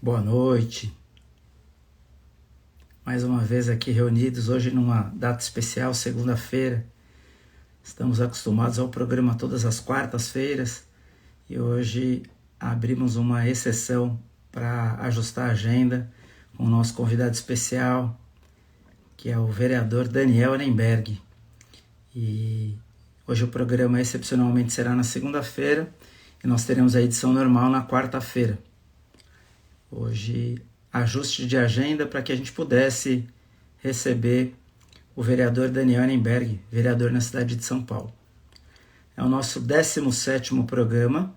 Boa noite. Mais uma vez aqui reunidos, hoje numa data especial, segunda-feira. Estamos acostumados ao programa todas as quartas-feiras e hoje abrimos uma exceção para ajustar a agenda com o nosso convidado especial, que é o vereador Daniel Arenberg. E hoje o programa excepcionalmente será na segunda-feira e nós teremos a edição normal na quarta-feira. Hoje, ajuste de agenda para que a gente pudesse receber o vereador Daniel Arenberg, vereador na cidade de São Paulo. É o nosso 17º programa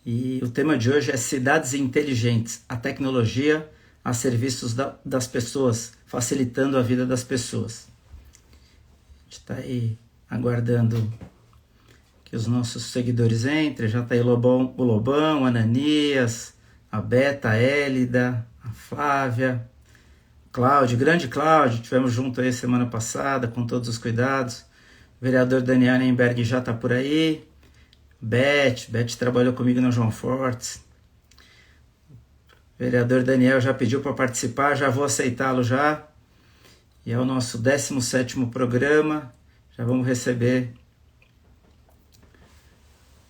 e o tema de hoje é Cidades Inteligentes, a tecnologia a serviços das pessoas, facilitando a vida das pessoas. A gente está aí aguardando que os nossos seguidores entrem, já está aí o Lobão, Ananias, a Beta, a Hélida, a Flávia, Cláudio, grande Cláudio, tivemos junto aí semana passada com todos os cuidados. O vereador Daniel Arenberg já está por aí. Beth trabalhou comigo no João Fortes. O vereador Daniel já pediu para participar, já vou aceitá-lo já. E é o nosso 17º programa, já vamos receber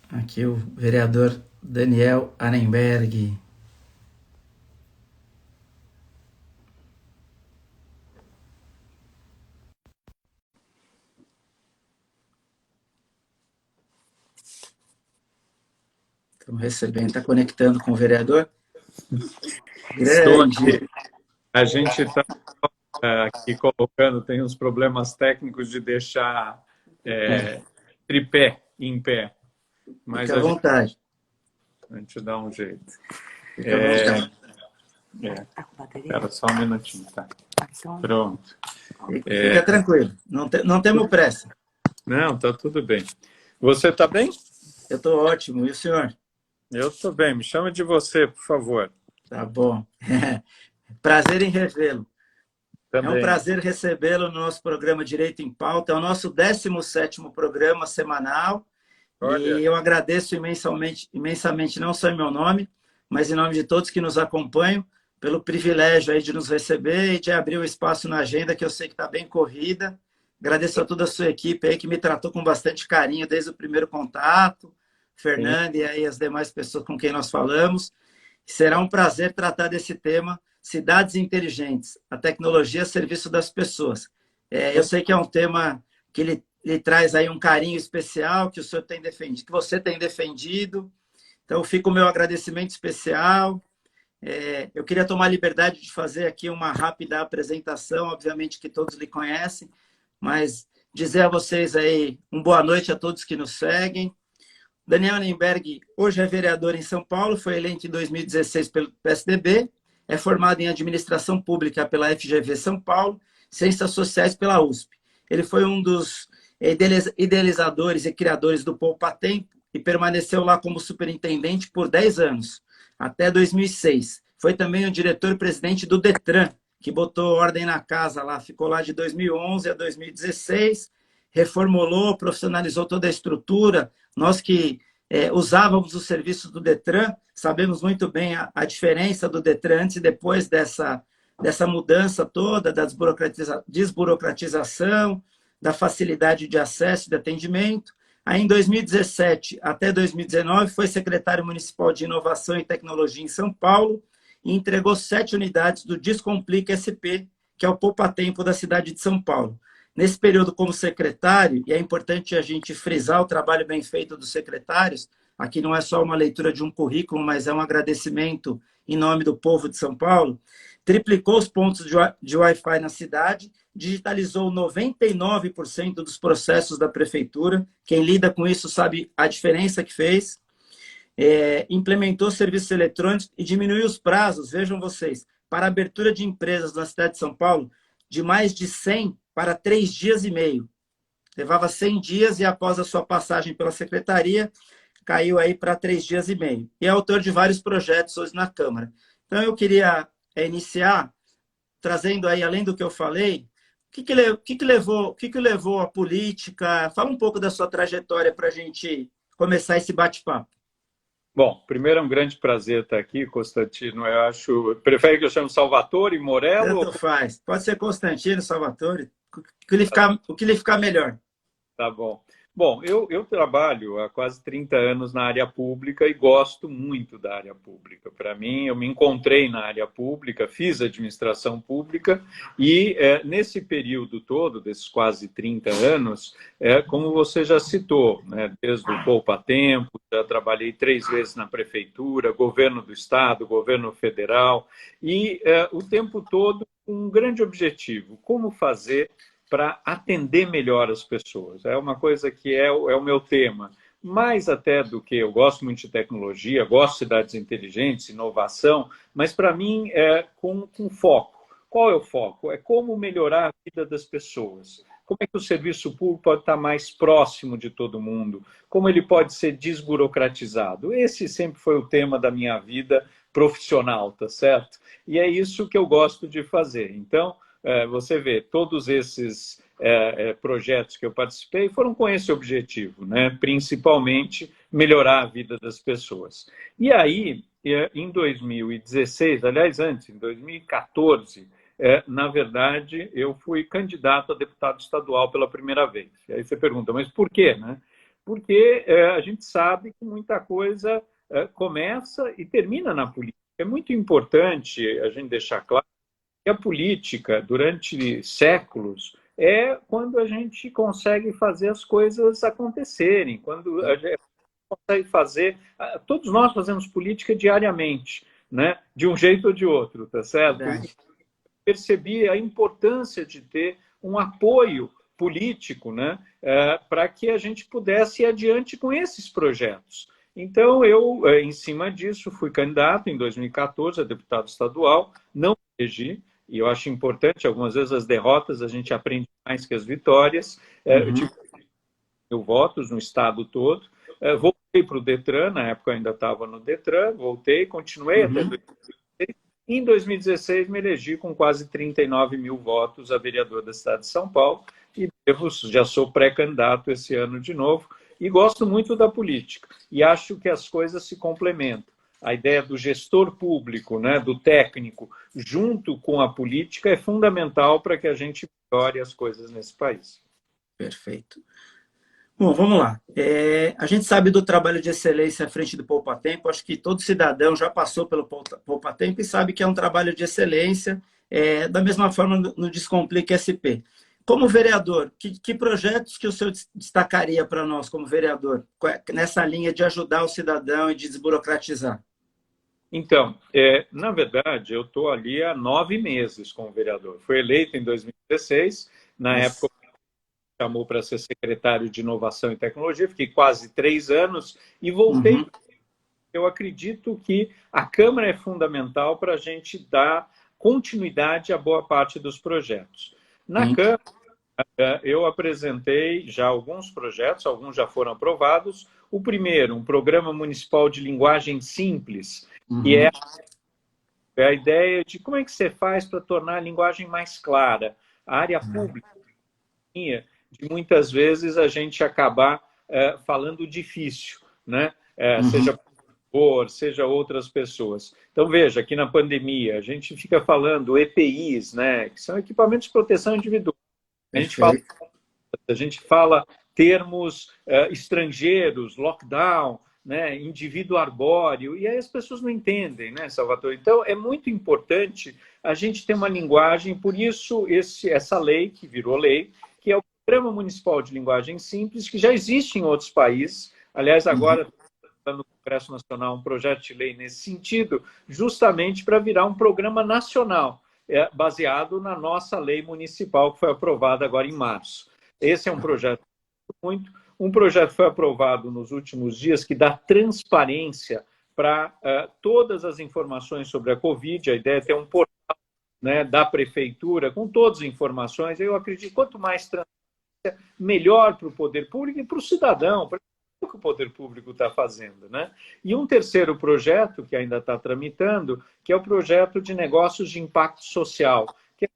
aqui o vereador Daniel Arenberg. Estamos recebendo, está conectando com o vereador? Estou aqui. A gente está aqui colocando, tem uns problemas técnicos de deixar tripé em pé. Mas fica à vontade. A gente dá um jeito. Fica à vontade. Espera só um minutinho, tá? Pronto. Fica tranquilo, não temos pressa. Não, tá tudo bem. Você está bem? Eu estou ótimo, e o senhor? Eu estou bem, me chama de você, por favor. Tá bom. Prazer em revê-lo. Também. É um prazer recebê-lo no nosso programa Direito em Pauta. É o nosso 17º programa semanal. Olha. E eu agradeço imensamente, não só em meu nome, mas em nome de todos que nos acompanham, pelo privilégio aí de nos receber e de abrir o espaço na agenda, que eu sei que está bem corrida. Agradeço a toda a sua equipe aí, que me tratou com bastante carinho desde o primeiro contato, Fernando e aí as demais pessoas com quem nós falamos. Será um prazer tratar desse tema, Cidades Inteligentes, a tecnologia a serviço das pessoas. Eu sei que é um tema que ele traz aí um carinho especial que o senhor tem defendido, que você tem defendido. Então, fica o meu agradecimento especial. Eu queria tomar a liberdade de fazer aqui uma rápida apresentação, obviamente que todos lhe conhecem, mas dizer a vocês aí boa noite a todos que nos seguem. Daniel Arenberg hoje é vereador em São Paulo, foi eleito em 2016 pelo PSDB, é formado em Administração Pública pela FGV São Paulo, Ciências Sociais pela USP. Ele foi um dos idealizadores e criadores do Poupa Tempo e permaneceu lá como superintendente por 10 anos, até 2006. Foi também o diretor-presidente do Detran, que botou ordem na casa lá, ficou lá de 2011 a 2016, reformulou, profissionalizou toda a estrutura. Nós que usávamos os serviços do Detran, sabemos muito bem a diferença do Detran antes e depois dessa mudança toda, da desburocratização, da facilidade de acesso e de atendimento. Aí, em 2017 até 2019, foi secretário municipal de Inovação e Tecnologia em São Paulo e entregou 7 unidades do Descomplica SP, que é o poupa-tempo da cidade de São Paulo. Nesse período como secretário, e é importante a gente frisar o trabalho bem feito dos secretários, aqui não é só uma leitura de um currículo, mas é um agradecimento em nome do povo de São Paulo, triplicou os pontos de Wi-Fi na cidade, digitalizou 99% dos processos da prefeitura, quem lida com isso sabe a diferença que fez, implementou serviços eletrônicos e diminuiu os prazos, vejam vocês, para a abertura de empresas na cidade de São Paulo, de mais de 100 para 3 dias e meio. Levava 100 dias e após a sua passagem pela secretaria, caiu aí para 3 dias e meio. E é autor de vários projetos hoje na Câmara. Então, eu queria iniciar trazendo aí, além do que eu falei, o que levou a política? Fala um pouco da sua trajetória para a gente começar esse bate-papo. Bom, primeiro é um grande prazer estar aqui, Constantino. Eu acho... Prefere que eu chame Salvatore, Morello? Tanto faz. Pode ser Constantino, Salvatore, o que lhe ficar melhor. Tá bom. Bom, eu trabalho há quase 30 anos na área pública e gosto muito da área pública. Para mim, eu me encontrei na área pública, fiz administração pública e nesse período todo, desses quase 30 anos, como você já citou, né, desde o Poupa Tempo, já trabalhei 3 vezes na prefeitura, governo do estado, governo federal e o tempo todo com um grande objetivo, como fazer para atender melhor as pessoas. É uma coisa que é o meu tema. Mais até do que eu gosto muito de tecnologia, gosto de cidades inteligentes, inovação, mas para mim é com foco. Qual é o foco? É como melhorar a vida das pessoas. Como é que o serviço público pode estar mais próximo de todo mundo? Como ele pode ser desburocratizado? Esse sempre foi o tema da minha vida profissional, tá certo? E é isso que eu gosto de fazer. Então, você vê, todos esses projetos que eu participei foram com esse objetivo, né? Principalmente melhorar a vida das pessoas. E aí, em 2016, aliás, antes, em 2014, na verdade, eu fui candidato a deputado estadual pela primeira vez. E aí você pergunta, mas por quê, né? Porque a gente sabe que muita coisa começa e termina na política. É muito importante a gente deixar claro que a política, durante séculos, é quando a gente consegue fazer as coisas acontecerem, quando a gente consegue fazer... Todos nós fazemos política diariamente, né? De um jeito ou de outro, tá certo? E percebi a importância de ter um apoio político, né? Para que a gente pudesse ir adiante com esses projetos. Então, eu, em cima disso, fui candidato em 2014 a deputado estadual, não elegi, e eu acho importante, algumas vezes as derrotas a gente aprende mais que as vitórias. Eu tive 1.000 votos no estado todo. Voltei para o Detran, na época eu ainda estava no Detran, voltei, continuei até 2016. Em 2016 me elegi com quase 39.000 votos a vereador da cidade de São Paulo e já sou pré-candidato esse ano de novo e gosto muito da política e acho que as coisas se complementam. A ideia do gestor público, né, do técnico, junto com a política, é fundamental para que a gente melhore as coisas nesse país. Perfeito. Bom, vamos lá. A gente sabe do trabalho de excelência à frente do Poupa Tempo. Acho que todo cidadão já passou pelo Poupa Tempo e sabe que é um trabalho de excelência, da mesma forma no Descomplique SP. Como vereador, que projetos que o senhor destacaria para nós como vereador, nessa linha de ajudar o cidadão e de desburocratizar? Então, na verdade, eu estou ali há 9 meses como vereador. Fui eleito em 2016, na época chamou para ser secretário de Inovação e Tecnologia, fiquei quase 3 anos e voltei. Eu acredito que a Câmara é fundamental para a gente dar continuidade a boa parte dos projetos. Na Câmara, eu apresentei já alguns projetos, alguns já foram aprovados. O primeiro, um programa municipal de linguagem simples, que é a ideia de como é que você faz para tornar a linguagem mais clara. A área pública, de muitas vezes a gente acabar falando difícil, né? Seja seja outras pessoas. Então, veja, aqui na pandemia, a gente fica falando EPIs, né, que são equipamentos de proteção individual. A gente fala termos estrangeiros, lockdown, né, indivíduo arbóreo, e aí as pessoas não entendem, né, Salvatore? Então, é muito importante a gente ter uma linguagem, por isso essa lei, que virou lei, que é o Programa Municipal de Linguagem Simples, que já existe em outros países. Aliás, agora no Congresso Nacional um projeto de lei nesse sentido, justamente para virar um programa nacional, baseado na nossa lei municipal, que foi aprovada agora em março. Esse é um projeto um projeto foi aprovado nos últimos dias que dá transparência para todas as informações sobre a Covid. A ideia é ter um portal, né, da prefeitura com todas as informações. Eu acredito que quanto mais transparência, melhor para o poder público e para o cidadão, para o que o poder público está fazendo, né? E um terceiro projeto que ainda está tramitando, que é o projeto de negócios de impacto social, que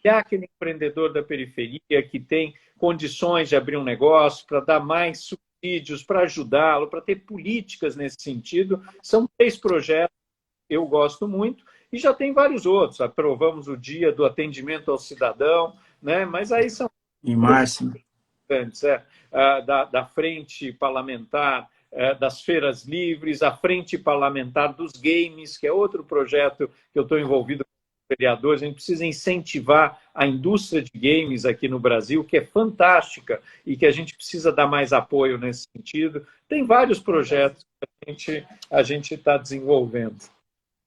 é aquele empreendedor da periferia que tem condições de abrir um negócio para dar mais subsídios, para ajudá-lo, para ter políticas nesse sentido. São 3 projetos que eu gosto muito e já tem vários outros. Aprovamos o Dia do Atendimento ao Cidadão, né? Mas aí são Em março. da frente parlamentar, das feiras livres, a frente parlamentar dos games, que é outro projeto que eu estou envolvido com vereadores. A gente precisa incentivar a indústria de games aqui no Brasil, que é fantástica e que a gente precisa dar mais apoio nesse sentido. Tem vários projetos que a gente está desenvolvendo.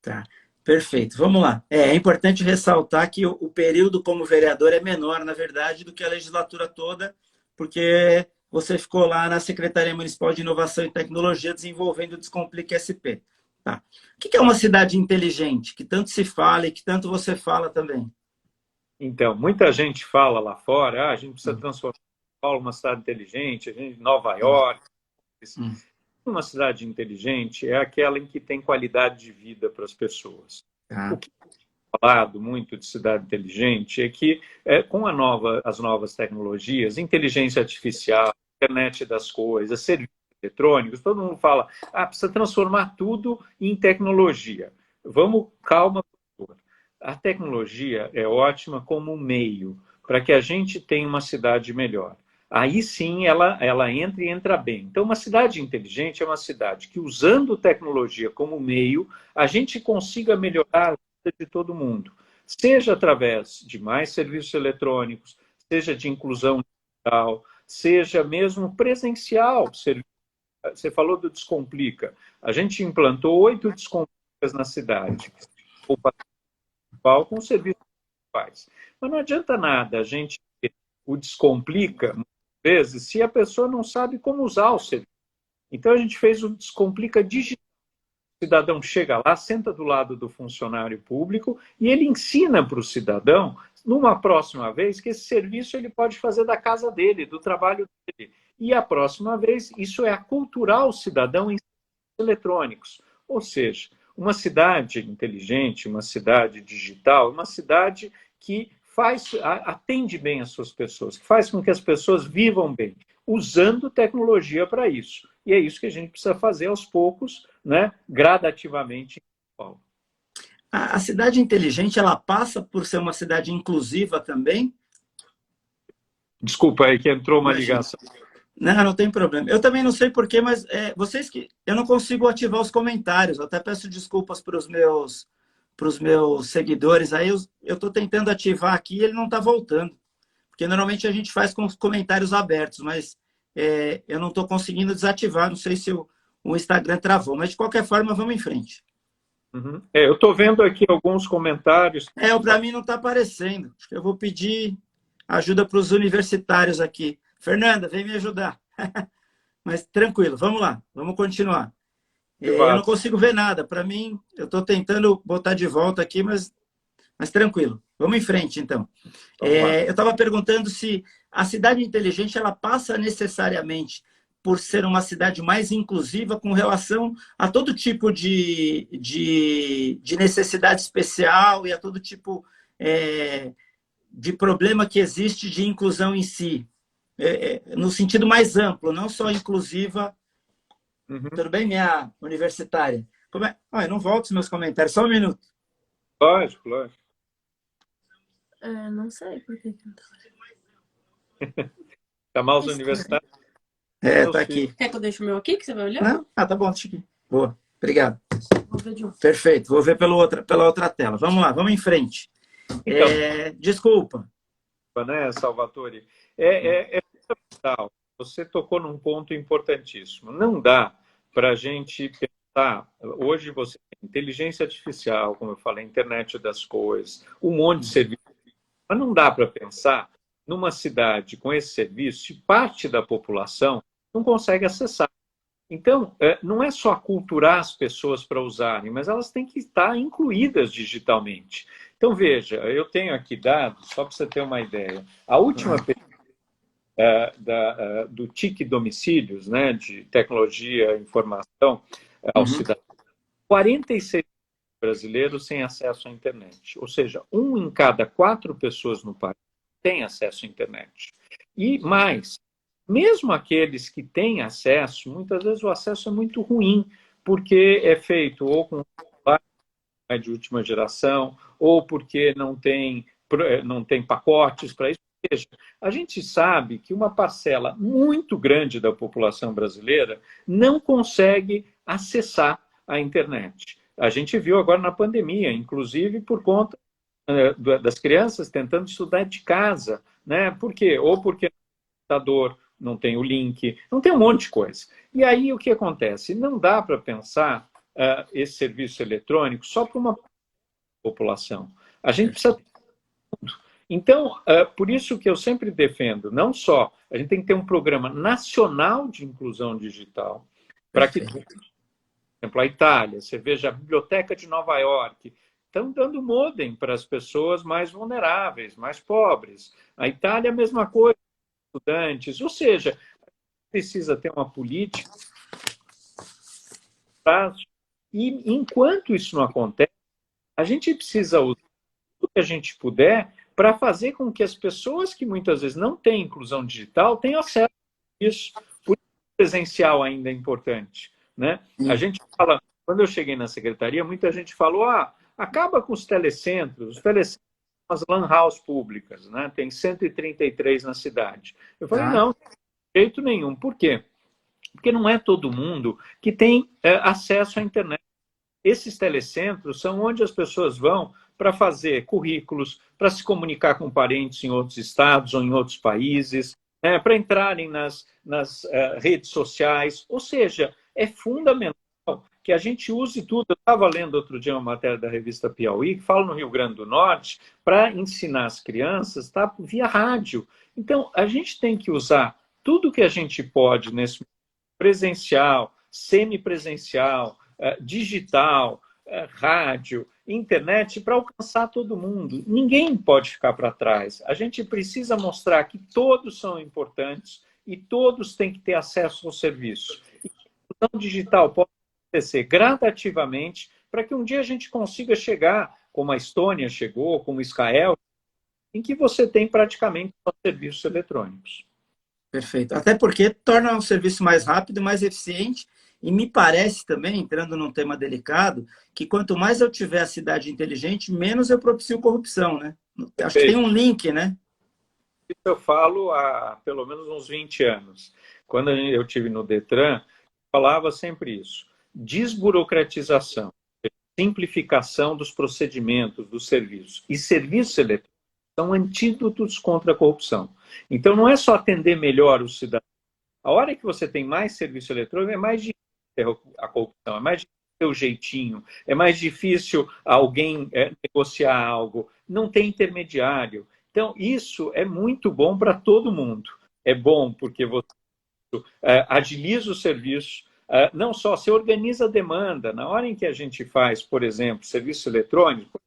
Tá, perfeito. Vamos lá. É importante ressaltar que o período como vereador é menor, na verdade, do que a legislatura toda, porque você ficou lá na Secretaria Municipal de Inovação e Tecnologia desenvolvendo o Descomplica SP. Tá. O que é uma cidade inteligente, que tanto se fala e que tanto você fala também? Então, muita gente fala lá fora, a gente precisa transformar São Paulo numa cidade inteligente, Nova York. Uma cidade inteligente é aquela em que tem qualidade de vida para as pessoas. O que é falado muito de cidade inteligente é que, com as novas tecnologias, inteligência artificial, internet das coisas, serviços eletrônicos, todo mundo fala, precisa transformar tudo em tecnologia. Vamos, calma. A tecnologia é ótima como um meio para que a gente tenha uma cidade melhor. Aí sim ela entra e entra bem. Então, uma cidade inteligente é uma cidade que, usando tecnologia como meio, a gente consiga melhorar a vida de todo mundo. Seja através de mais serviços eletrônicos, seja de inclusão digital, seja mesmo presencial. Você falou do Descomplica. A gente implantou 8 Descomplicas na cidade, com serviços principais. Mas não adianta nada a gente ter o Descomplica, muitas vezes, se a pessoa não sabe como usar o serviço. Então, a gente fez o Descomplica digital. O cidadão chega lá, senta do lado do funcionário público e ele ensina para o cidadão, numa próxima vez, que esse serviço ele pode fazer da casa dele, do trabalho dele. E a próxima vez, isso é aculturar o cidadão em eletrônicos. Ou seja, uma cidade inteligente, uma cidade digital, uma cidade que atende bem as suas pessoas, que faz com que as pessoas vivam bem, usando tecnologia para isso. E é isso que a gente precisa fazer aos poucos, né, gradativamente em São Paulo. A cidade inteligente, ela passa por ser uma cidade inclusiva também? Desculpa aí que entrou uma ligação. Não tem problema. Eu também não sei porquê, mas eu não consigo ativar os comentários. Eu até peço desculpas para os meus seguidores. Aí eu estou tentando ativar aqui e ele não está voltando. Porque normalmente a gente faz com os comentários abertos, mas eu não estou conseguindo desativar. Não sei se o Instagram travou, mas de qualquer forma, vamos em frente. Uhum. Eu estou vendo aqui alguns comentários. Para mim não está aparecendo. Acho que eu vou pedir ajuda para os universitários aqui. Fernanda, vem me ajudar. Mas tranquilo, vamos lá, vamos continuar. Eu não consigo ver nada. Para mim, eu estou tentando botar de volta aqui, mas tranquilo. Vamos em frente, então. Eu estava perguntando se a cidade inteligente ela passa necessariamente por ser uma cidade mais inclusiva com relação a todo tipo de necessidade especial e a todo tipo de problema que existe de inclusão em si. No sentido mais amplo, não só inclusiva. Tudo bem, minha universitária? Não volto os meus comentários, só um minuto. Lógico. Não sei por que não tá. Chamar os universitários? Tá aqui. Quer que eu deixe o meu aqui, que você vai olhar? Não? Tá bom, deixa aqui. Boa, obrigado. Vou ver de um. Perfeito, vou ver pela outra tela. Vamos lá, vamos em frente. Então, desculpa. Né, Salvatore? É fundamental. Você tocou num ponto importantíssimo. Não dá para a gente pensar... Hoje você tem inteligência artificial, como eu falei, internet das coisas, um monte de serviços. Mas não dá para pensar numa cidade com esse serviço se parte da população não consegue acessar. Então, não é só aculturar as pessoas para usarem, mas elas têm que estar incluídas digitalmente. Então, veja, eu tenho aqui dados, só para você ter uma ideia. A última pesquisa do TIC Domicílios, né, de tecnologia e informação ao cidadão, 46 brasileiros sem acesso à internet. Ou seja, 1 em cada 4 pessoas no país tem acesso à internet. E mais, mesmo aqueles que têm acesso, muitas vezes o acesso é muito ruim, porque é feito ou com de última geração, ou porque não tem pacotes para isso. Ou seja, a gente sabe que uma parcela muito grande da população brasileira não consegue acessar a internet. A gente viu agora na pandemia, inclusive por conta das crianças tentando estudar de casa, né? Por quê? Ou porque o computador não tem o link, não tem um monte de coisa. E aí o que acontece? Não dá para pensar esse serviço eletrônico só para uma população. A gente precisa. Então, por isso que eu sempre defendo, não só, a gente tem que ter um programa nacional de inclusão digital, para que, por exemplo, a Itália, você veja a Biblioteca de Nova York, estão dando modem para as pessoas mais vulneráveis, mais pobres. A Itália, a mesma coisa, estudantes. Ou seja, precisa ter uma política. E enquanto isso não acontece, a gente precisa usar tudo que a gente puder para fazer com que as pessoas que muitas vezes não têm inclusão digital tenham acesso a isso. Por isso, o presencial ainda é importante, né? A gente fala, quando eu cheguei na secretaria, muita gente falou, acaba com os telecentros são as lan house públicas, né? Tem 133 na cidade. Eu falei, não, de jeito nenhum. Por quê? Porque não é todo mundo que tem acesso à internet. Esses telecentros são onde as pessoas vão para fazer currículos, para se comunicar com parentes em outros estados ou em outros países, para entrarem nas redes sociais. Ou seja, é fundamental que a gente use tudo. Eu estava lendo outro dia uma matéria da revista Piauí, que fala no Rio Grande do Norte, para ensinar as crianças via rádio. Então, a gente tem que usar tudo que a gente pode nesse presencial, semipresencial, digital, rádio, internet, para alcançar todo mundo. Ninguém pode ficar para trás. A gente precisa mostrar que todos são importantes e todos têm que ter acesso ao serviço. E a inclusão digital pode acontecer gradativamente para que um dia a gente consiga chegar, como a Estônia chegou, como Israel, em que você tem praticamente só serviços eletrônicos. Perfeito. Até porque torna o serviço mais rápido, mais eficiente. E me parece também, entrando num tema delicado, que quanto mais eu tiver a cidade inteligente, menos eu propicio corrupção, né? Acho que tem um link, né? Isso eu falo há pelo menos uns 20 anos. Quando eu estive no Detran, eu falava sempre isso. Desburocratização, simplificação dos procedimentos, dos serviços. E serviços eletrônicos são antídotos contra a corrupção. Então, não é só atender melhor o cidadão. A hora que você tem mais serviço eletrônico, é mais difícil a corrupção, é mais difícil ter o jeitinho, é mais difícil alguém negociar algo, não tem intermediário. Então, isso é muito bom para todo mundo. É bom porque você agiliza o serviço, não só, você organiza a demanda. Na hora em que a gente faz, por exemplo, serviço eletrônico,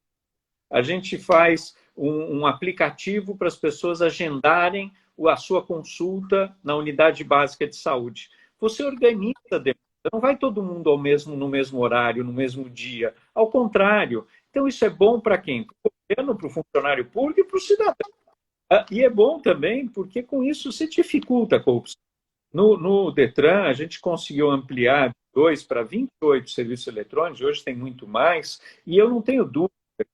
a gente faz um aplicativo para as pessoas agendarem a sua consulta na unidade básica de saúde. Você organiza a demanda, não vai todo mundo no mesmo horário, no mesmo dia. Ao contrário. Então, isso é bom para quem? Para o governo, para o funcionário público e para o cidadão. E é bom também porque com isso se dificulta a corrupção. No Detran, a gente conseguiu ampliar de 2 para 28 serviços eletrônicos, hoje tem muito mais, e eu não tenho dúvida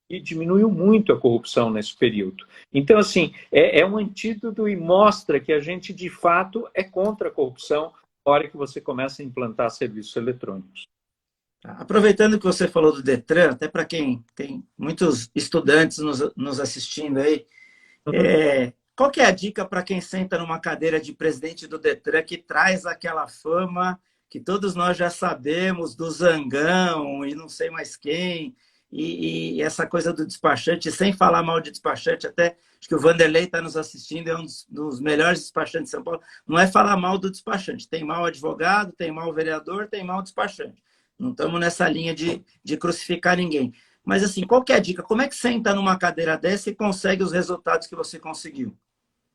que diminuiu muito a corrupção nesse período. Então, assim, é um antídoto e mostra que a gente, de fato, é contra a corrupção na hora que você começa a implantar serviços eletrônicos. Aproveitando que você falou do Detran, até para quem tem muitos estudantes nos assistindo aí, qual que é a dica para quem senta numa cadeira de presidente do Detran que traz aquela fama que todos nós já sabemos do zangão e não sei mais quem, e essa coisa do despachante, sem falar mal de despachante, até acho que o Vanderlei está nos assistindo, é um dos melhores despachantes de São Paulo, não é falar mal do despachante, tem mal advogado, tem mal vereador, tem mal despachante. Não estamos nessa linha de crucificar ninguém. Mas, assim, qual que é a dica? Como é que senta numa cadeira dessa e consegue os resultados que você conseguiu?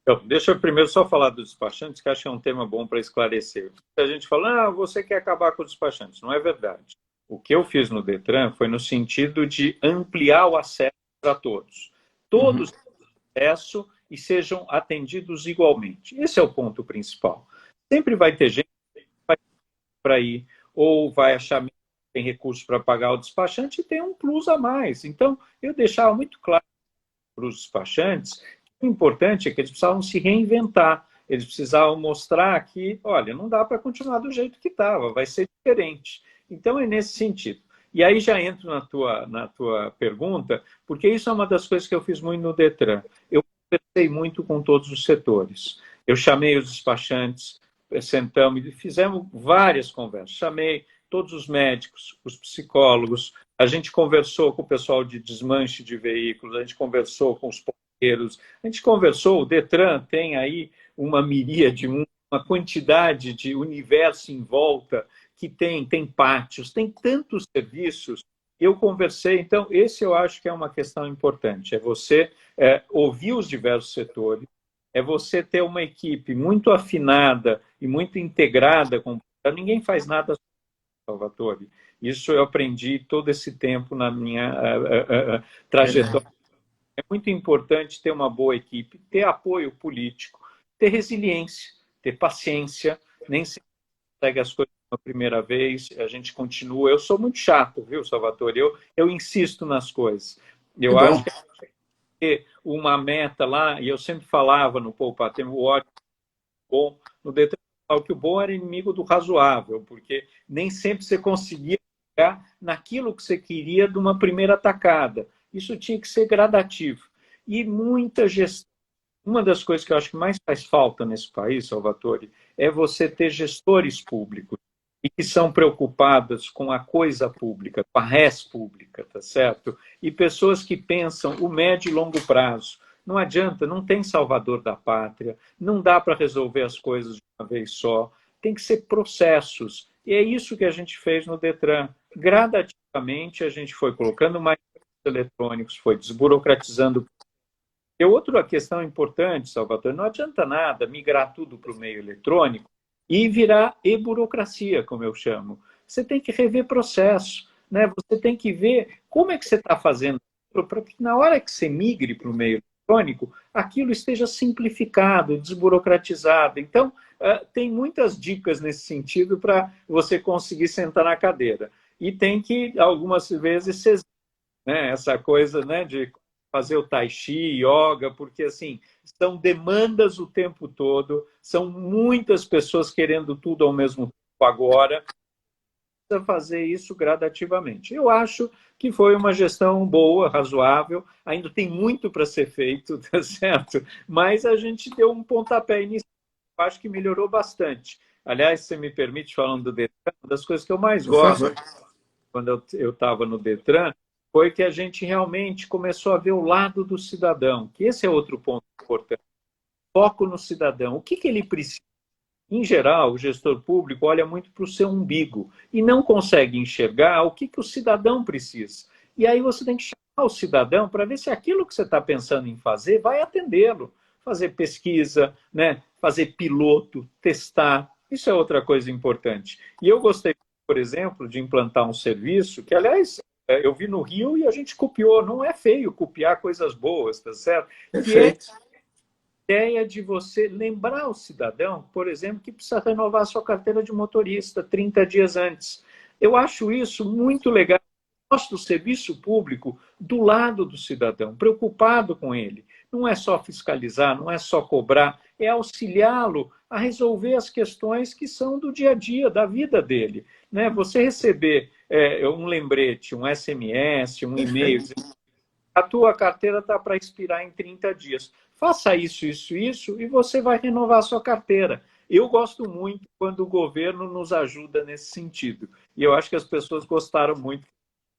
Então, deixa eu primeiro só falar dos despachantes, que acho que é um tema bom para esclarecer. A gente fala, você quer acabar com os despachantes. Não é verdade. O que eu fiz no Detran foi no sentido de ampliar o acesso para todos. Todos têm acesso e sejam atendidos igualmente. Esse é o ponto principal. Sempre vai ter gente que vai para ir, ou vai achar que tem recurso para pagar o despachante e tem um plus a mais. Então, eu deixava muito claro para os despachantes que o importante é que eles precisavam se reinventar. Eles precisavam mostrar que, olha, não dá para continuar do jeito que estava, vai ser diferente. Então, é nesse sentido. E aí já entro na tua pergunta, porque isso é uma das coisas que eu fiz muito no Detran. Eu conversei muito com todos os setores. Eu chamei os despachantes, sentamos e fizemos várias conversas. Chamei todos os médicos, os psicólogos, a gente conversou com o pessoal de desmanche de veículos, a gente conversou com os ponteiros, a gente conversou, o Detran tem aí uma miríade, uma quantidade de universo em volta, que tem pátios, tem tantos serviços. Eu conversei, então, esse eu acho que é uma questão importante, é você ouvir os diversos setores, é você ter uma equipe muito afinada e muito integrada com... Ninguém faz nada Salvatore. Isso eu aprendi todo esse tempo na minha trajetória. É muito importante ter uma boa equipe, ter apoio político, ter resiliência, ter paciência, nem sempre consegue as coisas na primeira vez, a gente continua. Eu sou muito chato, viu, Salvatore? Eu insisto nas coisas. Eu acho que ter uma meta lá, e eu sempre falava no Poupa Tempo, o ótimo, bom, no Detran, que o bom era inimigo do razoável, porque nem sempre você conseguia chegar naquilo que você queria de uma primeira tacada. Isso tinha que ser gradativo. E muita gestão. Uma das coisas que eu acho que mais faz falta nesse país, Salvatore, é você ter gestores públicos e que são preocupadas com a coisa pública, com a res pública, tá certo? E pessoas que pensam o médio e longo prazo. Não adianta, não tem salvador da pátria, não dá para resolver as coisas de uma vez só, tem que ser processos. E é isso que a gente fez no Detran. Gradativamente, a gente foi colocando mais eletrônicos, foi desburocratizando. E outra questão importante, Salvador, não adianta nada migrar tudo para o meio eletrônico e virar e-burocracia, como eu chamo. Você tem que rever processo, né? Você tem que ver como é que você está fazendo para que na hora que você migre para o meio eletrônico, aquilo esteja simplificado, desburocratizado. Então, tem muitas dicas nesse sentido para você conseguir sentar na cadeira. E tem que, algumas vezes, né, essa coisa, né, de fazer o tai chi, yoga, porque assim, são demandas o tempo todo, são muitas pessoas querendo tudo ao mesmo tempo agora, precisa fazer isso gradativamente. Eu acho que foi uma gestão boa, razoável, ainda tem muito para ser feito, tá certo? Mas a gente deu um pontapé inicial, acho que melhorou bastante. Aliás, se você me permite, falando do Detran, uma das coisas que eu mais gosto, quando eu estava no Detran, foi que a gente realmente começou a ver o lado do cidadão, que esse é outro ponto importante. Foco no cidadão. O que ele precisa? Em geral, o gestor público olha muito para o seu umbigo e não consegue enxergar o que o cidadão precisa. E aí você tem que chamar o cidadão para ver se aquilo que você está pensando em fazer vai atendê-lo. Fazer pesquisa, né? Fazer piloto, testar. Isso é outra coisa importante. E eu gostei, por exemplo, de implantar um serviço que, aliás, eu vi no Rio e a gente copiou. Não é feio copiar coisas boas, tá certo? Perfeito. Que é a ideia de você lembrar o cidadão, por exemplo, que precisa renovar a sua carteira de motorista 30 dias antes. Eu acho isso muito legal. Mostra o serviço público do lado do cidadão, preocupado com ele. Não é só fiscalizar, não é só cobrar, é auxiliá-lo a resolver as questões que são do dia a dia, da vida dele. Né? Você receber um lembrete, um SMS, um e-mail, dizendo, a tua carteira está para expirar em 30 dias. Faça isso, isso, isso, e você vai renovar a sua carteira. Eu gosto muito quando o governo nos ajuda nesse sentido. E eu acho que as pessoas gostaram muito que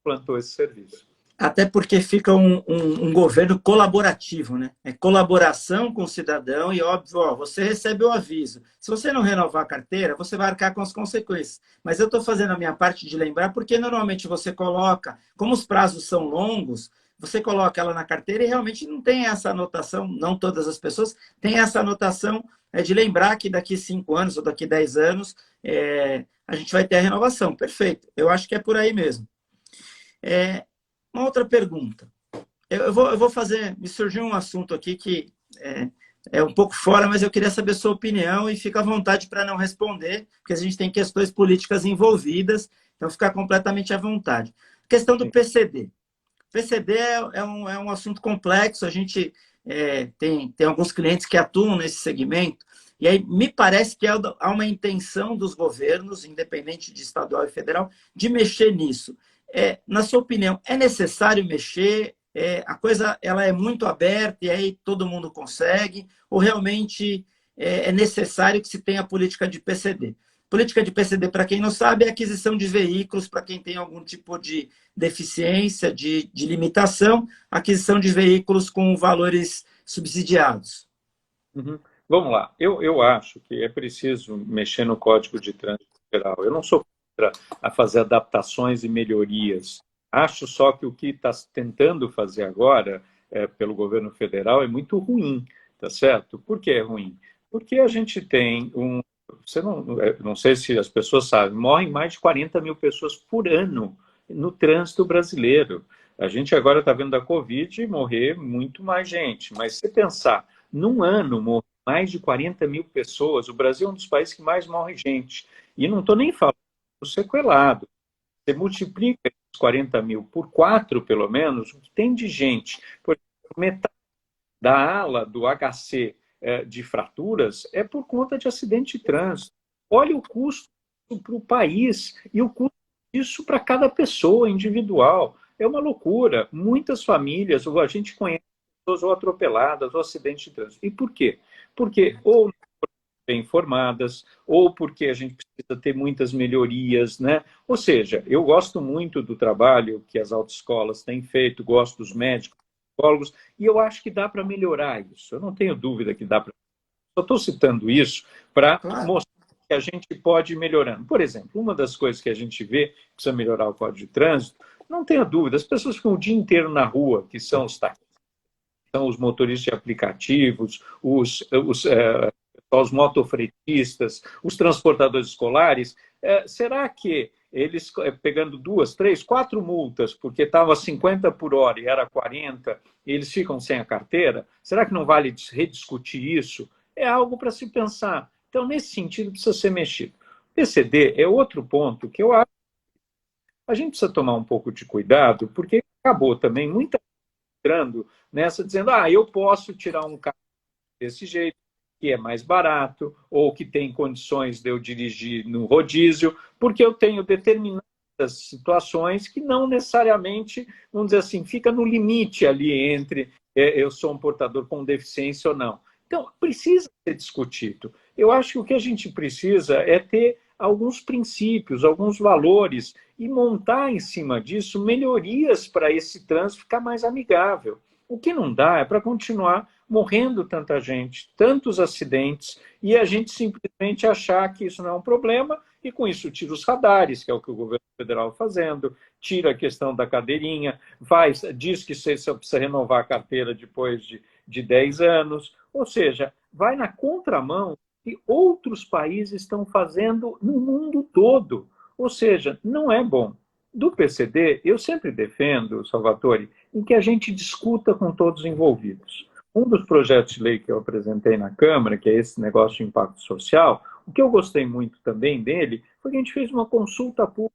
plantou esse serviço. Até porque fica um governo colaborativo, né? É colaboração com o cidadão e, óbvio, ó, você recebe o aviso. Se você não renovar a carteira, você vai arcar com as consequências. Mas eu estou fazendo a minha parte de lembrar, porque normalmente você coloca, como os prazos são longos, você coloca ela na carteira e realmente não tem essa anotação, não todas as pessoas têm essa anotação de lembrar que daqui 5 anos ou daqui 10 anos a gente vai ter a renovação. Perfeito. Eu acho que é por aí mesmo. Uma outra pergunta. Eu vou fazer... Me surgiu um assunto aqui que é um pouco fora, mas eu queria saber a sua opinião e fica à vontade para não responder, porque a gente tem questões políticas envolvidas, então fica completamente à vontade. Questão do PCD. PCD é um assunto complexo, a gente tem alguns clientes que atuam nesse segmento, e aí me parece que há uma intenção dos governos, independente de estadual e federal, de mexer nisso. Na sua opinião, é necessário mexer? A coisa ela é muito aberta e aí todo mundo consegue? Ou realmente é necessário que se tenha política de PCD? Política de PCD, para quem não sabe, é aquisição de veículos para quem tem algum tipo de deficiência, de limitação, aquisição de veículos com valores subsidiados. Uhum. Vamos lá. Eu acho que é preciso mexer no Código de Trânsito Geral. Eu não sou contra a fazer adaptações e melhorias. Acho só que o que está tentando fazer agora pelo governo federal é muito ruim, tá certo? Por que é ruim? Porque a gente tem você não sei se as pessoas sabem, morrem mais de 40 mil pessoas por ano no trânsito brasileiro. A gente agora está vendo da Covid morrer muito mais gente, mas se pensar, num ano morre mais de 40 mil pessoas, o Brasil é um dos países que mais morre gente. E não estou nem falando do sequelado. Você multiplica esses 40 mil por 4, pelo menos, o que tem de gente. Por exemplo, metade da ala do HC de fraturas é por conta de acidente de trânsito. Olha o custo para o país e o custo disso para cada pessoa individual. É uma loucura. Muitas famílias, ou a gente conhece pessoas ou atropeladas, ou acidentes de trânsito. E por quê? Porque ou não bem informadas, ou porque a gente precisa ter muitas melhorias, né? Ou seja, eu gosto muito do trabalho que as autoescolas têm feito, gosto dos médicos, psicólogos, e eu acho que dá para melhorar isso. Eu não tenho dúvida que dá para. Só estou citando isso para mostrar que a gente pode ir melhorando. Por exemplo, uma das coisas que a gente vê que precisa melhorar o Código de Trânsito, não tenha dúvida, as pessoas ficam o dia inteiro na rua, que são os taxistas, são os motoristas de aplicativos, os motofretistas, os transportadores escolares. Será que eles, pegando 2, 3, 4 multas, porque estava 50 por hora e era 40, eles ficam sem a carteira? Será que não vale rediscutir isso? É algo para se pensar. Então, nesse sentido, precisa ser mexido. PCD é outro ponto que eu acho que a gente precisa tomar um pouco de cuidado, porque acabou também muita gente entrando nessa, dizendo, eu posso tirar um carro desse jeito, que é mais barato, ou que tem condições de eu dirigir no rodízio, porque eu tenho determinadas situações que não necessariamente, vamos dizer assim, fica no limite ali entre eu sou um portador com deficiência ou não. Então, precisa ser discutido. Eu acho que o que a gente precisa é ter alguns princípios, alguns valores e montar em cima disso melhorias para esse trânsito ficar mais amigável. O que não dá é para continuar morrendo tanta gente, tantos acidentes, e a gente simplesmente achar que isso não é um problema, e com isso tira os radares, que é o que o governo federal está fazendo, tira a questão da cadeirinha, diz que você precisa renovar a carteira depois de 10 anos, ou seja, vai na contramão que outros países estão fazendo no mundo todo. Ou seja, não é bom. Do PCD, eu sempre defendo, Salvatore, em que a gente discuta com todos os envolvidos. Um dos projetos de lei que eu apresentei na Câmara, que é esse negócio de impacto social, o que eu gostei muito também dele foi que a gente fez uma consulta pública.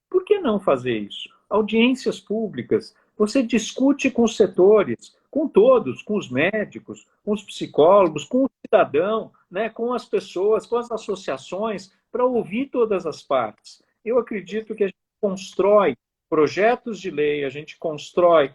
Por que não fazer isso? Audiências públicas. Você discute com os setores, com todos, com os médicos, com os psicólogos, com o cidadão, né, com as pessoas, com as associações, para ouvir todas as partes. Eu acredito que a gente constrói projetos de lei, a gente constrói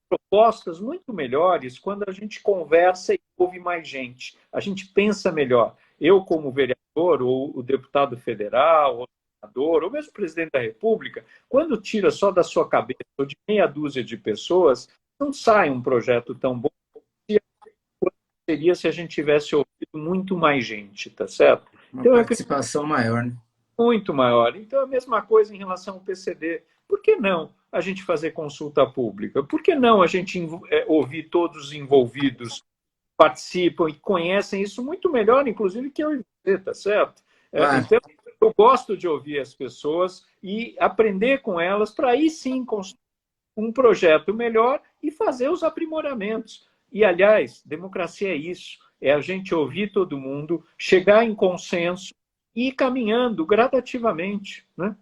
propostas muito melhores quando a gente conversa e ouve mais gente. A gente pensa melhor. Eu, como vereador, ou o deputado federal, ou o senador, ou mesmo o presidente da República, quando tira só da sua cabeça ou de meia dúzia de pessoas, não sai um projeto tão bom quanto seria se a gente tivesse ouvido muito mais gente, tá certo? Uma participação maior, né? Muito maior. Então, a mesma coisa em relação ao PCD. Por que não a gente fazer consulta pública? Por que não a gente ouvir todos os envolvidos, participam e conhecem isso muito melhor, inclusive, que eu e você, tá certo? Então, eu gosto de ouvir as pessoas e aprender com elas para aí sim construir um projeto melhor e fazer os aprimoramentos. E, aliás, democracia é isso, é a gente ouvir todo mundo, chegar em consenso e ir caminhando gradativamente, né?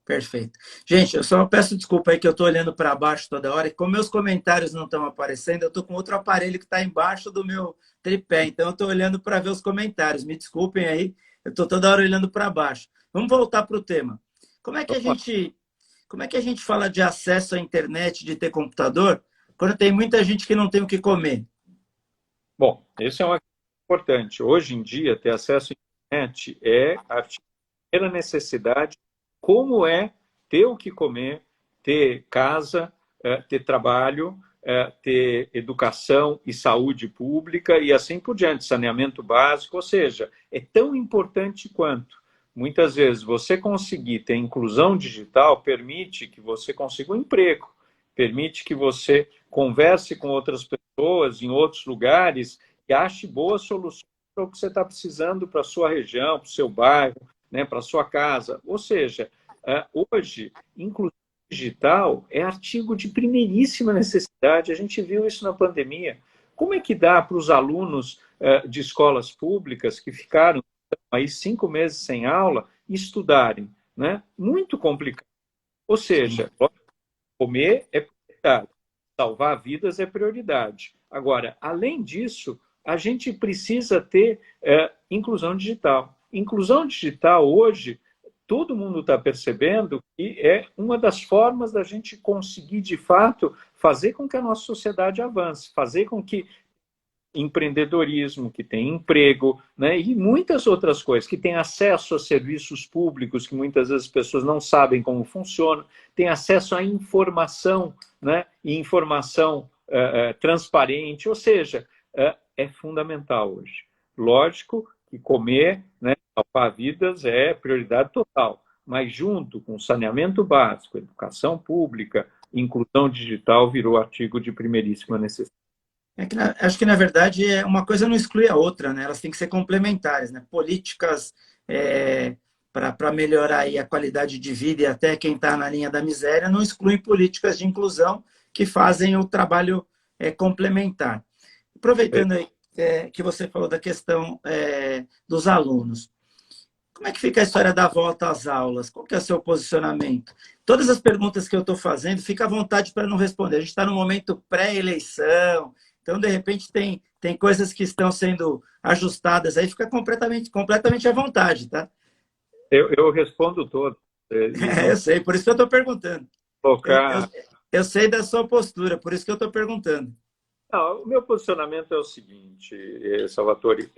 Perfeito. Gente, eu só peço desculpa aí que eu estou olhando para baixo toda hora e como meus comentários não estão aparecendo, eu estou com outro aparelho que está embaixo do meu tripé, então eu estou olhando para ver os comentários. Me desculpem aí, eu estou toda hora olhando para baixo. Vamos voltar para o tema. Como é que a gente fala de acesso à internet, de ter computador, quando tem muita gente que não tem o que comer? Bom, isso é uma coisa importante. Hoje em dia, ter acesso à internet é a primeira necessidade, como é ter o que comer, ter casa, ter trabalho, ter educação e saúde pública e assim por diante, saneamento básico, ou seja, é tão importante quanto. Muitas vezes você conseguir ter inclusão digital permite que você consiga um emprego, permite que você converse com outras pessoas em outros lugares e ache boas soluções para o que você está precisando para a sua região, para o seu bairro, né, para a sua casa. Ou seja, hoje, inclusão digital é artigo de primeiríssima necessidade. A gente viu isso na pandemia. Como é que dá para os alunos de escolas públicas que ficaram aí 5 meses sem aula estudarem, né? Muito complicado. Ou seja, comer é prioridade, salvar vidas é prioridade. Agora, além disso, a gente precisa ter inclusão digital. Inclusão digital hoje, todo mundo está percebendo que é uma das formas da gente conseguir, de fato, fazer com que a nossa sociedade avance, fazer com que empreendedorismo, que tem emprego, né, e muitas outras coisas, que tem acesso a serviços públicos que muitas vezes as pessoas não sabem como funciona, tem acesso à informação, né, e informação transparente, ou seja, é fundamental hoje. Lógico que comer, né, salvar vidas é prioridade total, mas junto com saneamento básico, educação pública, inclusão digital virou artigo de primeiríssima necessidade. Acho que, na verdade, uma coisa não exclui a outra, né? Elas têm que ser complementares, né? Políticas para melhorar aí a qualidade de vida e até quem está na linha da miséria não excluem políticas de inclusão que fazem o trabalho complementar. Aproveitando aí que você falou da questão dos alunos, como é que fica a história da volta às aulas? Qual que é o seu posicionamento? Todas as perguntas que eu estou fazendo, fica à vontade para não responder. A gente está no momento pré-eleição, então, de repente, tem coisas que estão sendo ajustadas aí, fica completamente à vontade, tá? Eu respondo todo. Eu sei, por isso que eu estou perguntando. Eu sei da sua postura, por isso que eu estou perguntando. Não, o meu posicionamento é o seguinte, Salvatore,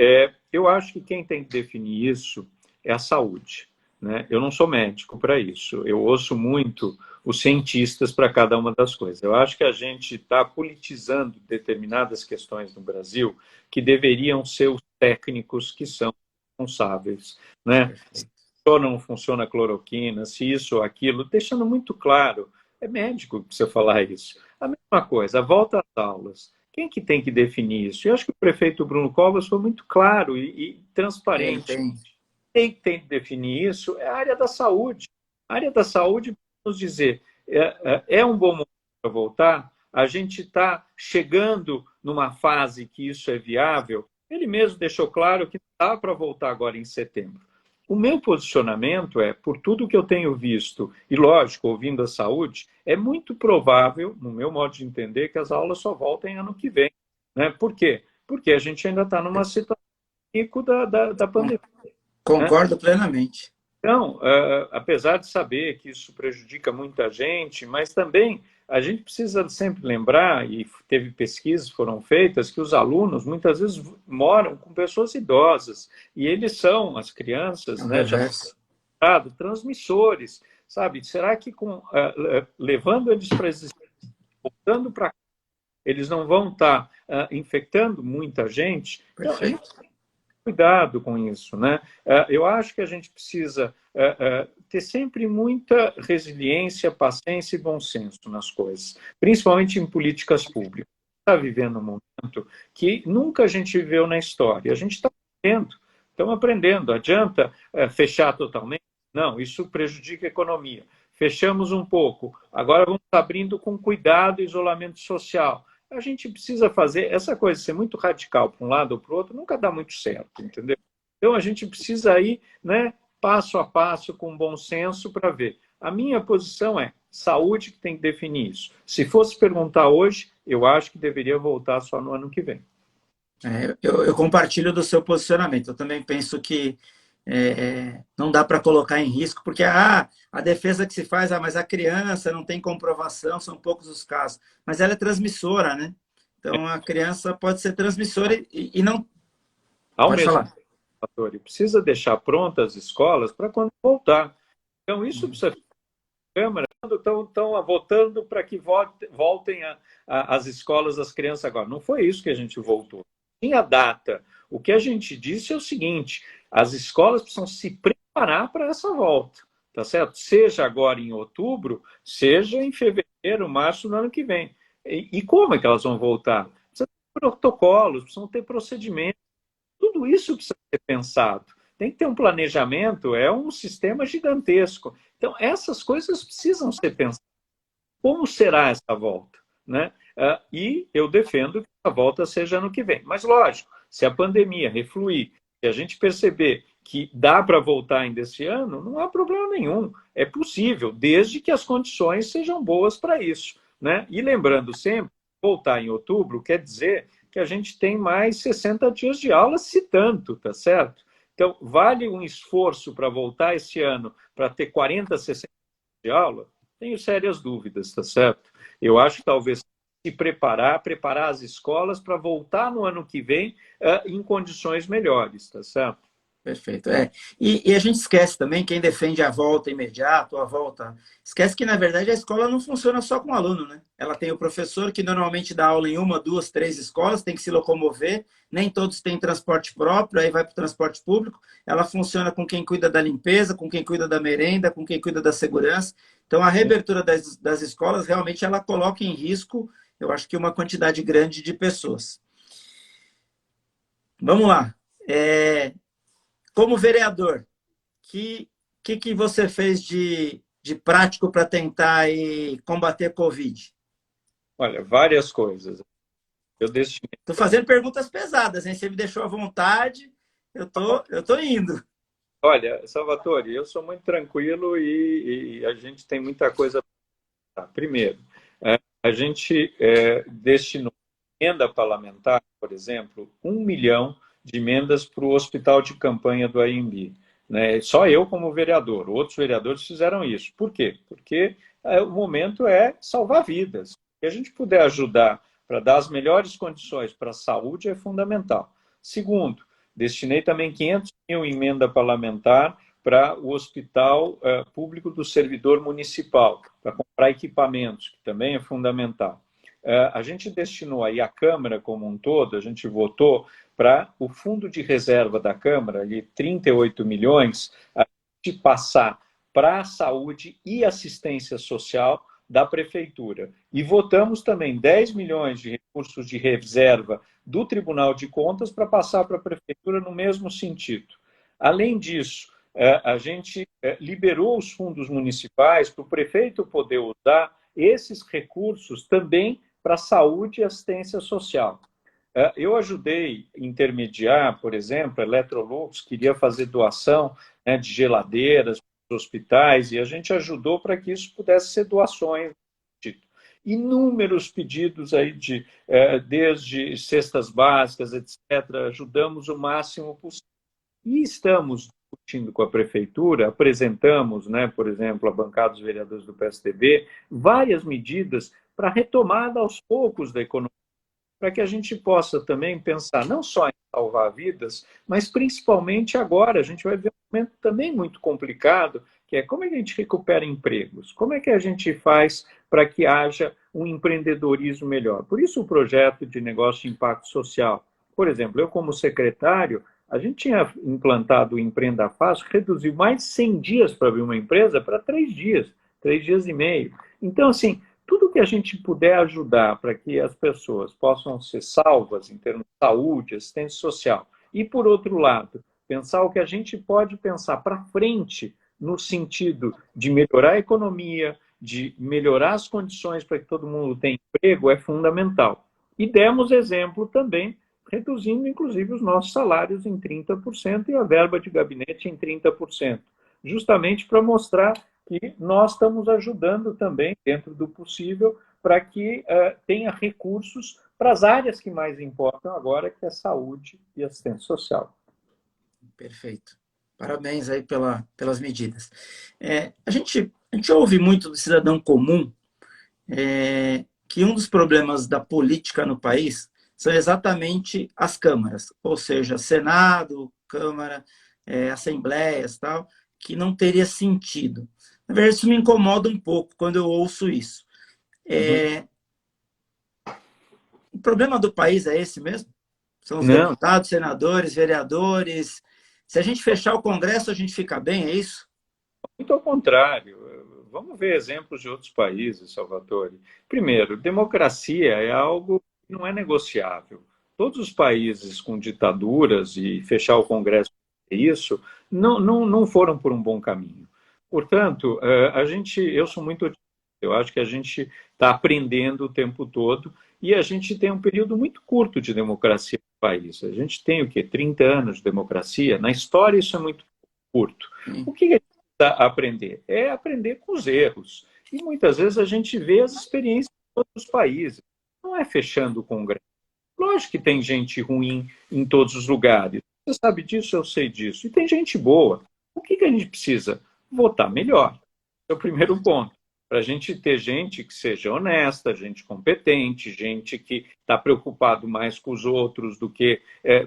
eu acho que quem tem que definir isso é a saúde, né? Eu não sou médico para isso, eu ouço muito os cientistas para cada uma das coisas. Eu acho que a gente está politizando determinadas questões no Brasil que deveriam ser os técnicos que são responsáveis, né? Se ou não funciona a cloroquina, se isso ou aquilo, deixando muito claro, é médico que precisa falar isso. A mesma coisa, a volta às aulas. Quem que tem que definir isso? Eu acho que o prefeito Bruno Covas foi muito claro e transparente. Quem tem que definir isso é a área da saúde. A área da saúde, vamos dizer, é um bom momento para voltar, a gente está chegando numa fase que isso é viável. Ele mesmo deixou claro que dá para voltar agora em setembro. O meu posicionamento por tudo que eu tenho visto, e lógico, ouvindo a saúde, é muito provável, no meu modo de entender, que as aulas só voltem ano que vem. Né? Por quê? Porque a gente ainda está numa situação da pandemia. Concordo plenamente. Então, apesar de saber que isso prejudica muita gente, mas também a gente precisa sempre lembrar, e teve pesquisas que foram feitas, que os alunos muitas vezes moram com pessoas idosas, e eles são, as crianças, né, já transmissores, sabe? Será que levando eles para esses, voltando para cá, eles não vão estar infectando muita gente? Perfeito. Então, cuidado com isso, né? Eu acho que a gente precisa ter sempre muita resiliência, paciência e bom senso nas coisas, principalmente em políticas públicas. Está vivendo um momento que nunca a gente viveu na história. A gente está aprendendo, estamos aprendendo. Adianta fechar totalmente? Não, isso prejudica a economia. Fechamos um pouco, agora vamos abrindo com cuidado e isolamento social. a gente precisa fazer essa coisa, ser muito radical para um lado ou para o outro, nunca dá muito certo, entendeu? Então, a gente precisa ir, né, passo a passo, com bom senso, para ver. A minha posição é saúde que tem que definir isso. Se fosse perguntar hoje, eu acho que deveria voltar só no ano que vem. Eu compartilho do seu posicionamento. Eu também penso que não dá para colocar em risco, porque a defesa que se faz, mas a criança não tem comprovação, são poucos os casos. Mas ela é transmissora, né? Então, a criança pode ser transmissora e não... Ao Pode mesmo falar. tempo, precisa deixar prontas as escolas para quando voltar. Então, isso precisa ficar na Câmara. Estão votando para que voltem as escolas, as crianças agora. Não foi isso que a gente voltou. Tinha data. O que a gente disse é o seguinte: as escolas precisam se preparar para essa volta, tá certo? Seja agora em outubro, seja em fevereiro, março do ano que vem. E como é que elas vão voltar? Precisa ter protocolos, precisam ter procedimentos. Tudo isso precisa ser pensado. Tem que ter um planejamento, é um sistema gigantesco. Então, essas coisas precisam ser pensadas. Como será essa volta? Né? E eu defendo que a volta seja ano que vem. Mas, lógico, se a pandemia refluir, se a gente perceber que dá para voltar ainda esse ano, não há problema nenhum. É possível, desde que as condições sejam boas para isso. Né? E lembrando sempre, voltar em outubro quer dizer que a gente tem mais 60 dias de aula, se tanto, tá certo? Então, vale um esforço para voltar esse ano para ter 40, 60 dias de aula? Tenho sérias dúvidas, tá certo? Eu acho que talvez se preparar as escolas para voltar no ano que vem em condições melhores, tá certo? Perfeito. E a gente esquece também, quem defende a volta imediata, ou a volta, esquece que, na verdade, a escola não funciona só com o aluno, né? Ela tem o professor que normalmente dá aula em uma, duas, três escolas, tem que se locomover, nem todos têm transporte próprio, aí vai para o transporte público. Ela funciona com quem cuida da limpeza, com quem cuida da merenda, com quem cuida da segurança. Então, a reabertura das escolas, realmente, ela coloca em risco, eu acho que uma quantidade grande de pessoas. Vamos lá. Como vereador, que você fez de prático para tentar combater a Covid? Olha, várias coisas. Eu destinei... Estou fazendo perguntas pesadas, hein? Você me deixou à vontade, eu tô indo. Olha, Salvatore, eu sou muito tranquilo e a gente tem muita coisa para falar. Primeiro, a gente destinou emenda parlamentar, por exemplo, 1 milhão de emendas para o hospital de campanha do AMB. Né? Só eu como vereador, outros vereadores fizeram isso. Por quê? Porque o momento é salvar vidas. Se a gente puder ajudar para dar as melhores condições para a saúde é fundamental. Segundo, destinei também 500 mil em emenda parlamentar para o Hospital Público do Servidor Municipal, para comprar equipamentos, que também é fundamental. A gente destinou aí a Câmara como um todo, a gente votou para o fundo de reserva da Câmara, ali 38 milhões, a gente passar para a saúde e assistência social da Prefeitura. E votamos também 10 milhões de recursos de reserva do Tribunal de Contas para passar para a Prefeitura no mesmo sentido. Além disso, a gente liberou os fundos municipais para o prefeito poder usar esses recursos também para saúde e assistência social. Eu ajudei a intermediar, por exemplo, a Electrolux queria fazer doação de geladeiras para os hospitais e a gente ajudou para que isso pudesse ser doações. Inúmeros pedidos aí desde cestas básicas, etc. Ajudamos o máximo possível. E estamos discutindo com a Prefeitura, apresentamos, por exemplo, a bancada dos vereadores do PSDB, várias medidas para a retomada aos poucos da economia, para que a gente possa também pensar não só em salvar vidas, mas principalmente agora, a gente vai ver um momento também muito complicado, que é como é que a gente recupera empregos, como é que a gente faz para que haja um empreendedorismo melhor. Por isso o projeto de negócio de impacto social. Por exemplo, eu como secretário, a gente tinha implantado o Empreenda Fácil, reduziu mais de 100 dias para abrir uma empresa para 3 dias e meio. Então, assim, tudo que a gente puder ajudar para que as pessoas possam ser salvas em termos de saúde, assistência social, e, por outro lado, pensar o que a gente pode pensar para frente no sentido de melhorar a economia, de melhorar as condições para que todo mundo tenha emprego, é fundamental. E demos exemplo também, reduzindo, inclusive, os nossos salários em 30% e a verba de gabinete em 30%, justamente para mostrar que nós estamos ajudando também, dentro do possível, para que tenha recursos para as áreas que mais importam agora, que é a saúde e assistência social. Perfeito. Parabéns aí pelas medidas. A gente ouve muito do cidadão comum que um dos problemas da política no país são exatamente as câmaras, ou seja, Senado, Câmara, assembleias, tal, que não teria sentido. Na verdade, isso me incomoda um pouco quando eu ouço isso. O problema do país é esse mesmo? São os deputados, senadores, vereadores. Se a gente fechar o Congresso, a gente fica bem, é isso? Muito ao contrário. Vamos ver exemplos de outros países, Salvatore. Primeiro, democracia é algo que não é negociável. Todos os países com ditaduras, e fechar o Congresso é isso, não foram por um bom caminho. Portanto, eu sou muito otimista. Eu acho que a gente está aprendendo o tempo todo e a gente tem um período muito curto de democracia no país. A gente tem o quê? 30 anos de democracia. Na história, isso é muito curto. O que a gente precisa aprender? É aprender com os erros. E muitas vezes a gente vê as experiências de outros países. Não é fechando o Congresso. Lógico que tem gente ruim em todos os lugares. Você sabe disso, eu sei disso. E tem gente boa. O que a gente precisa? Votar melhor. Esse é o primeiro ponto. Para a gente ter gente que seja honesta, gente competente, gente que está preocupado mais com os outros do que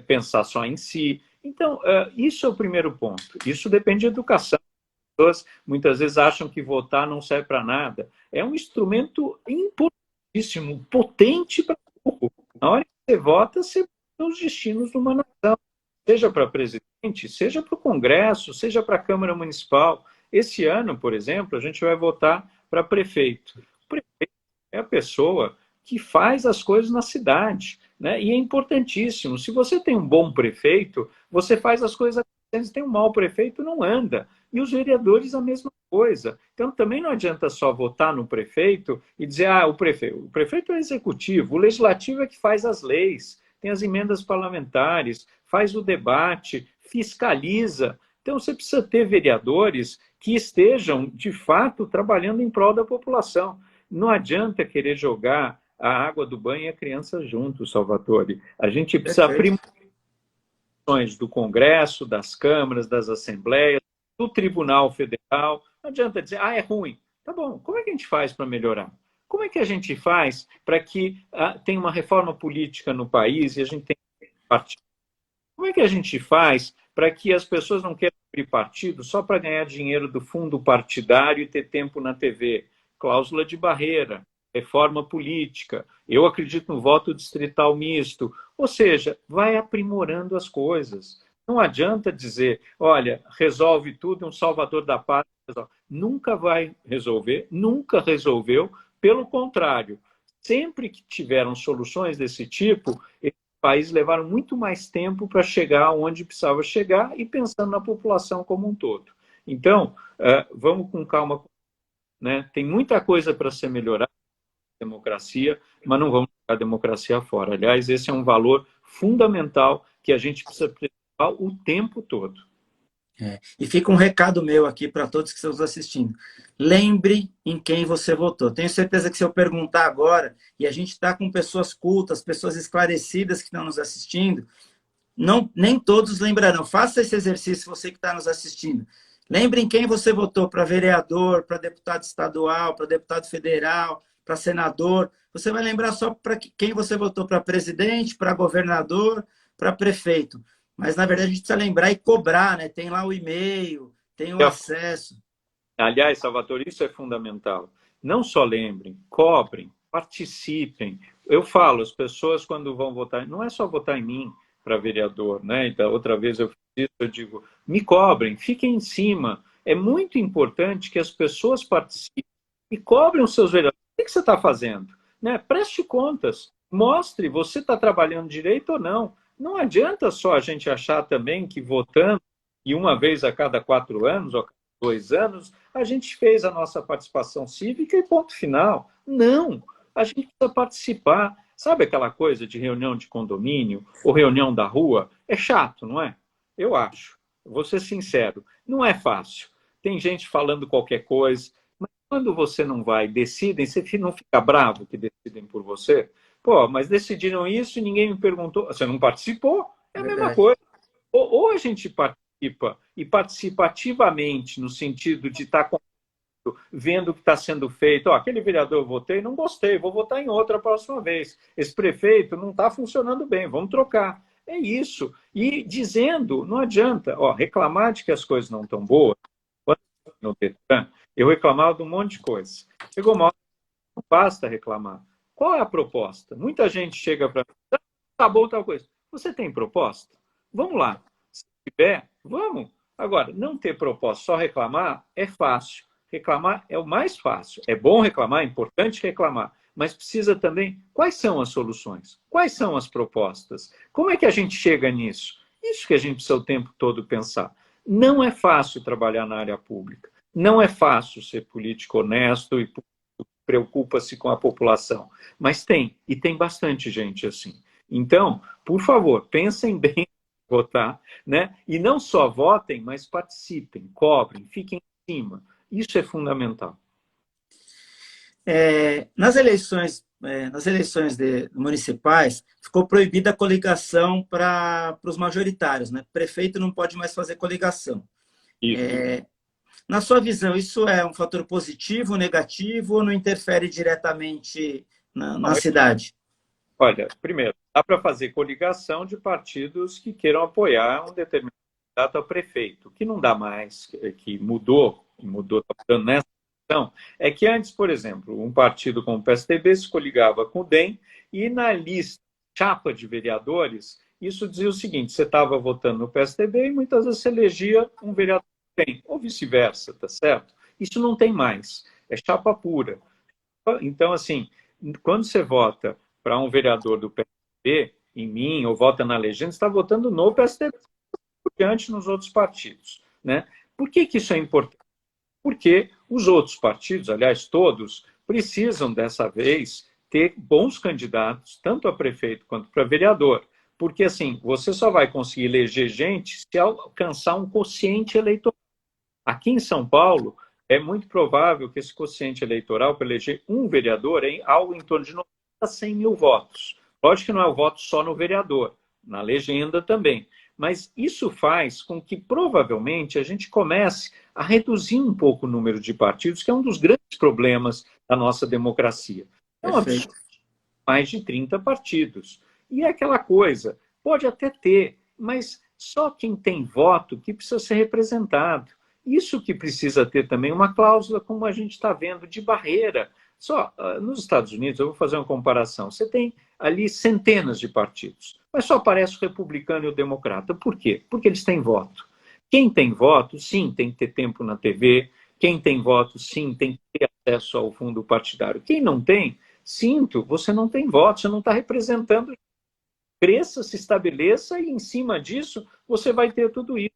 pensar só em si. Então, isso é o primeiro ponto. Isso depende de educação. As pessoas muitas vezes acham que votar não serve para nada. É um instrumento importantíssimo, potente para o povo. Na hora que você vota, você muda os destinos de uma nação. Seja para presidente, seja para o Congresso, seja para a Câmara Municipal. Esse ano, por exemplo, a gente vai votar para prefeito. O prefeito é a pessoa que faz as coisas na cidade, né? E é importantíssimo. Se você tem um bom prefeito, você faz as coisas acontecendo. Se tem um mau prefeito, não anda. E os vereadores, a mesma coisa. Então, também não adianta só votar no prefeito e dizer, o prefeito é o executivo, o legislativo é que faz as leis, tem as emendas parlamentares, faz o debate, fiscaliza. Então, você precisa ter vereadores que estejam, de fato, trabalhando em prol da população. Não adianta querer jogar a água do banho e a criança junto, Salvatore. A gente precisa aprimorar do Congresso, das câmaras, das assembleias, do Tribunal Federal. Não adianta dizer, é ruim. Tá bom, como é que a gente faz para melhorar? Como é que a gente faz para que tenha uma reforma política no país e a gente tenha partido? Como é que a gente faz para que as pessoas não queiram abrir partido só para ganhar dinheiro do fundo partidário e ter tempo na TV? Cláusula de barreira, reforma política, eu acredito no voto distrital misto. Ou seja, vai aprimorando as coisas. Não adianta dizer, olha, resolve tudo, um salvador da pátria. Nunca vai resolver, nunca resolveu. Pelo contrário, sempre que tiveram soluções desse tipo, países levaram muito mais tempo para chegar onde precisava chegar e pensando na população como um todo. Então, vamos com calma. Né? Tem muita coisa para ser melhorada na democracia, mas não vamos jogar a democracia fora. Aliás, esse é um valor fundamental que a gente precisa preservar o tempo todo. E fica um recado meu aqui para todos que estão nos assistindo. Lembre em quem você votou. Tenho certeza que se eu perguntar agora, e a gente está com pessoas cultas, pessoas esclarecidas que estão nos assistindo, nem todos lembrarão. Faça esse exercício, você que está nos assistindo. Lembre em quem você votou para vereador, para deputado estadual, para deputado federal, para senador. Você vai lembrar só para quem você votou, para presidente, para governador, para prefeito. Mas, na verdade, a gente precisa lembrar e cobrar, né? Tem lá o e-mail, tem o acesso. Aliás, Salvatore, isso é fundamental. Não só lembrem, cobrem, participem. Eu falo, as pessoas quando vão votar, não é só votar em mim para vereador, né? Então, outra vez eu fiz isso, eu digo, me cobrem, fiquem em cima. É muito importante que as pessoas participem e cobrem os seus vereadores. O que você está fazendo? Né? Preste contas, mostre, você está trabalhando direito ou não. Não adianta só a gente achar também que votando, e uma vez a cada 4 anos, ou a cada 2 anos, a gente fez a nossa participação cívica e ponto final. Não, a gente precisa participar. Sabe aquela coisa de reunião de condomínio ou reunião da rua? É chato, não é? Eu acho. Vou ser sincero, não é fácil. Tem gente falando qualquer coisa, mas quando você não vai, decidem, você não fica bravo que decidem por você? Pô, mas decidiram isso e ninguém me perguntou. Você não participou? É a mesma coisa. Ou a gente participa e participa ativamente no sentido de estar vendo o que está sendo feito. Ó, aquele vereador eu votei, não gostei, vou votar em outra próxima vez. Esse prefeito não está funcionando bem, vamos trocar. É isso. E dizendo, não adianta, ó, reclamar de que as coisas não estão boas. Quando no Detran, eu reclamava de um monte de coisa. Chegou uma hora, não basta reclamar. Qual é a proposta? Muita gente chega para mim, tá bom tal coisa. Você tem proposta? Vamos lá. Se tiver, vamos. Agora, não ter proposta, só reclamar, é fácil. Reclamar é o mais fácil. É bom reclamar, é importante reclamar, mas precisa também, quais são as soluções? Quais são as propostas? Como é que a gente chega nisso? Isso que a gente precisa o tempo todo pensar. Não é fácil trabalhar na área pública. Não é fácil ser político honesto e preocupa-se com a população. Mas tem, e tem bastante gente assim. Então, por favor, pensem bem em votar, né? E não só votem, mas participem, cobrem, fiquem em cima. Isso é fundamental. Nas eleições municipais, ficou proibida a coligação para os majoritários, né? Prefeito não pode mais fazer coligação. Na sua visão, isso é um fator positivo, negativo, ou não interfere diretamente na cidade? Olha, primeiro, dá para fazer coligação de partidos que queiram apoiar um determinado candidato a prefeito. O que não dá mais, que mudou, nessa questão, é que antes, por exemplo, um partido como o PSDB se coligava com o DEM e na lista, chapa de vereadores, isso dizia o seguinte, você estava votando no PSDB e muitas vezes você elegia um vereador do DEM, ou vice-versa, tá certo? Isso não tem mais, é chapa pura. Então, assim, quando você vota para um vereador do PSDB, em mim, ou vota na legenda, você está votando no PSDB, antes nos outros partidos, né? Por que isso é importante? Porque os outros partidos, aliás, todos, precisam, dessa vez, ter bons candidatos, tanto a prefeito quanto para vereador. Porque, assim, você só vai conseguir eleger gente se alcançar um quociente eleitoral. Aqui em São Paulo, é muito provável que esse quociente eleitoral para eleger um vereador é algo em torno de 90 a 100 mil votos. Lógico que não é o voto só no vereador, na legenda também. Mas isso faz com que, provavelmente, a gente comece a reduzir um pouco o número de partidos, que é um dos grandes problemas da nossa democracia. É um absurdo, mais de 30 partidos. E é aquela coisa, pode até ter, mas só quem tem voto que precisa ser representado. Isso que precisa ter também uma cláusula, como a gente está vendo, de barreira. Só nos Estados Unidos, eu vou fazer uma comparação, você tem ali centenas de partidos, mas só aparece o republicano e o democrata. Por quê? Porque eles têm voto. Quem tem voto, sim, tem que ter tempo na TV. Quem tem voto, sim, tem que ter acesso ao fundo partidário. Quem não tem, sinto, você não tem voto, você não está representando. Cresça, se estabeleça e, em cima disso, você vai ter tudo isso.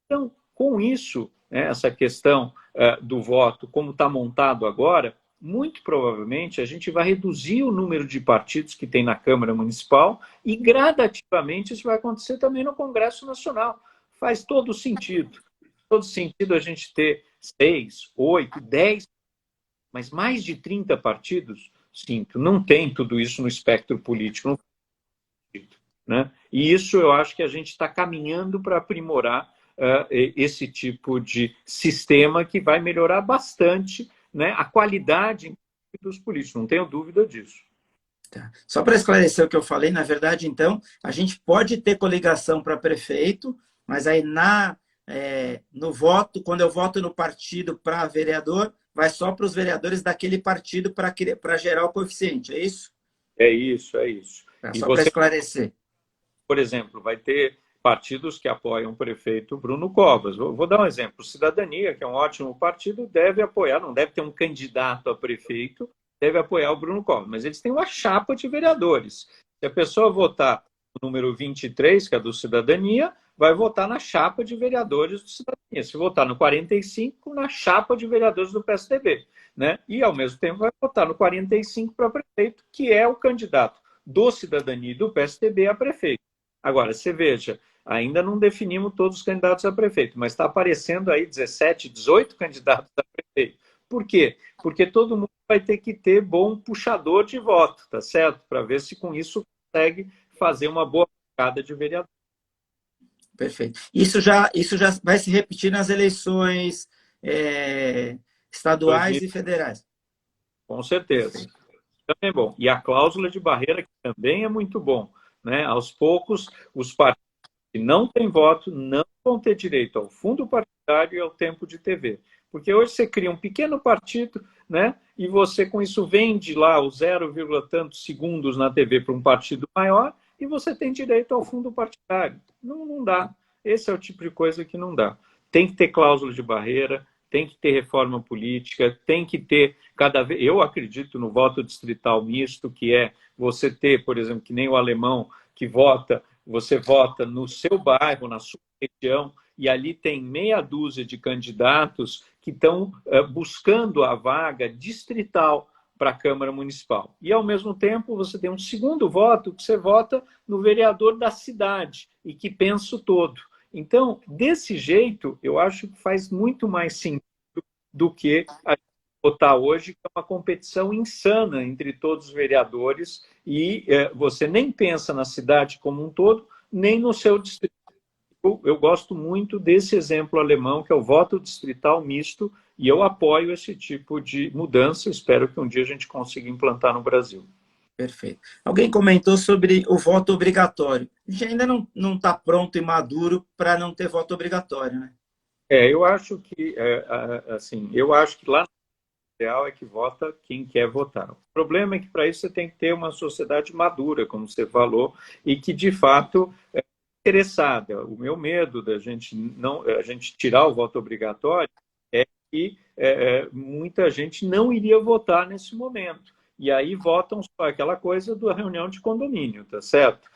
Então, com isso, essa questão do voto, como está montado agora, muito provavelmente a gente vai reduzir o número de partidos que tem na Câmara Municipal e gradativamente isso vai acontecer também no Congresso Nacional. Faz todo sentido. Todo sentido a gente ter 6, 8, 10, mas mais de 30 partidos, sinto, não tem tudo isso no espectro político. Não tem sentido, né? E isso eu acho que a gente está caminhando para aprimorar esse tipo de sistema que vai melhorar bastante, né, a qualidade dos políticos, não tenho dúvida disso. Tá. Só para esclarecer o que eu falei, na verdade, então, a gente pode ter coligação para prefeito, mas aí no voto, quando eu voto no partido para vereador, vai só para os vereadores daquele partido para gerar o coeficiente, é isso? É isso, é isso. Tá, só para esclarecer. Por exemplo, vai ter partidos que apoiam o prefeito Bruno Covas. Vou dar um exemplo. O Cidadania, que é um ótimo partido, deve apoiar, não deve ter um candidato a prefeito, deve apoiar o Bruno Covas, mas eles têm uma chapa de vereadores. Se a pessoa votar no número 23, que é do Cidadania, vai votar na chapa de vereadores do Cidadania. Se votar no 45, na chapa de vereadores do PSDB, né? E, ao mesmo tempo, vai votar no 45 para prefeito, que é o candidato do Cidadania e do PSDB a prefeito. Agora, você veja, ainda não definimos todos os candidatos a prefeito, mas está aparecendo aí 17, 18 candidatos a prefeito. Por quê? Porque todo mundo vai ter que ter bom puxador de voto, tá certo? Para ver se com isso consegue fazer uma boa bancada de vereador. Perfeito. Isso já vai se repetir nas eleições estaduais e federais. Com certeza. Também é bom. E a cláusula de barreira, que também é muito bom, né? Aos poucos, os partidos que não têm voto não vão ter direito ao fundo partidário e ao tempo de TV. Porque hoje você cria um pequeno partido, né? E você, com isso, vende lá os 0, tantos segundos na TV para um partido maior e você tem direito ao fundo partidário. Não dá. Esse é o tipo de coisa que não dá. Tem que ter cláusula de barreira, tem que ter reforma política, tem que ter cada vez... Eu acredito no voto distrital misto, que é você ter, por exemplo, que nem o alemão que vota, você vota no seu bairro, na sua região, e ali tem meia dúzia de candidatos que estão buscando a vaga distrital para a Câmara Municipal. E, ao mesmo tempo, você tem um segundo voto que você vota no vereador da cidade e que pensa o todo. Então, desse jeito, eu acho que faz muito mais sentido do que a gente votar hoje, que é uma competição insana entre todos os vereadores e você nem pensa na cidade como um todo, nem no seu distrito. Eu gosto muito desse exemplo alemão, que é o voto distrital misto, e eu apoio esse tipo de mudança. Espero que um dia a gente consiga implantar no Brasil. Perfeito. Alguém comentou sobre o voto obrigatório. A gente ainda não está pronto e maduro para não ter voto obrigatório, né? Eu acho que, eu acho que lá no ideal é que vota quem quer votar. O problema é que para isso você tem que ter uma sociedade madura, como você falou, e que de fato é interessada. O meu medo da gente a gente tirar o voto obrigatório é que muita gente não iria votar nesse momento. E aí votam só aquela coisa da reunião de condomínio, tá certo?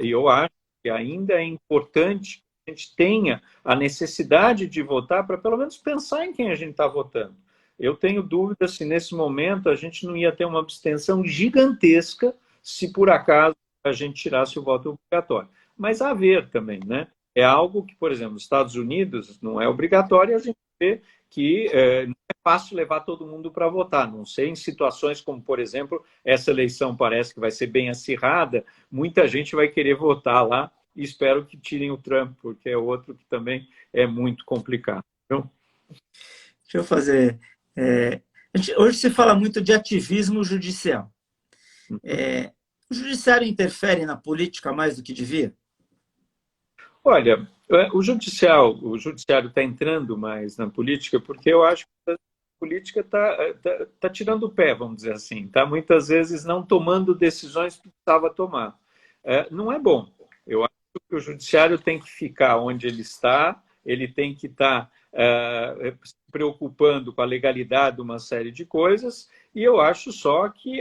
E eu acho que ainda é importante que a gente tenha a necessidade de votar para pelo menos pensar em quem a gente está votando. Eu tenho dúvida se nesse momento a gente não ia ter uma abstenção gigantesca se por acaso a gente tirasse o voto obrigatório. Mas a ver também, né? É algo que, por exemplo, nos Estados Unidos não é obrigatório, a gente vê que não é fácil levar todo mundo para votar. Não sei, em situações como, por exemplo, essa eleição parece que vai ser bem acirrada, muita gente vai querer votar lá e espero que tirem o Trump, porque é outro que também é muito complicado. Então... Deixa eu fazer... hoje se fala muito de ativismo judicial. O judiciário interfere na política mais do que devia? Olha, o judiciário está entrando mais na política porque eu acho que a política está tirando o pé, vamos dizer assim. Está muitas vezes não tomando decisões que precisava tomar. Não é bom. Eu acho que o judiciário tem que ficar onde ele está, ele tem que estar se preocupando com a legalidade de uma série de coisas, e eu acho só que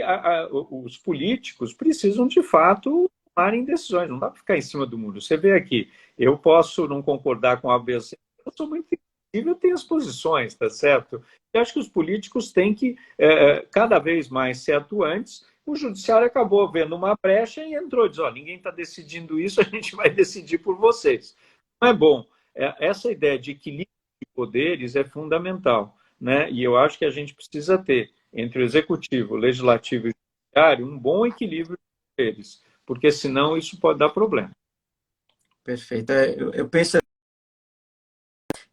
os políticos precisam, de fato, tomarem decisões. Não dá para ficar em cima do muro. Você vê aqui, eu posso não concordar com a ABC, eu sou muito flexível, eu tenho as posições, tá certo? Eu acho que os políticos têm que cada vez mais ser atuantes. O judiciário acabou vendo uma brecha e entrou e diz, ninguém está decidindo isso, a gente vai decidir por vocês. Não é bom. Essa ideia de equilíbrio de poderes é fundamental, né? E eu acho que a gente precisa ter, entre o executivo, o legislativo e o judiciário, um bom equilíbrio de poderes, porque senão isso pode dar problema. Perfeito. Eu penso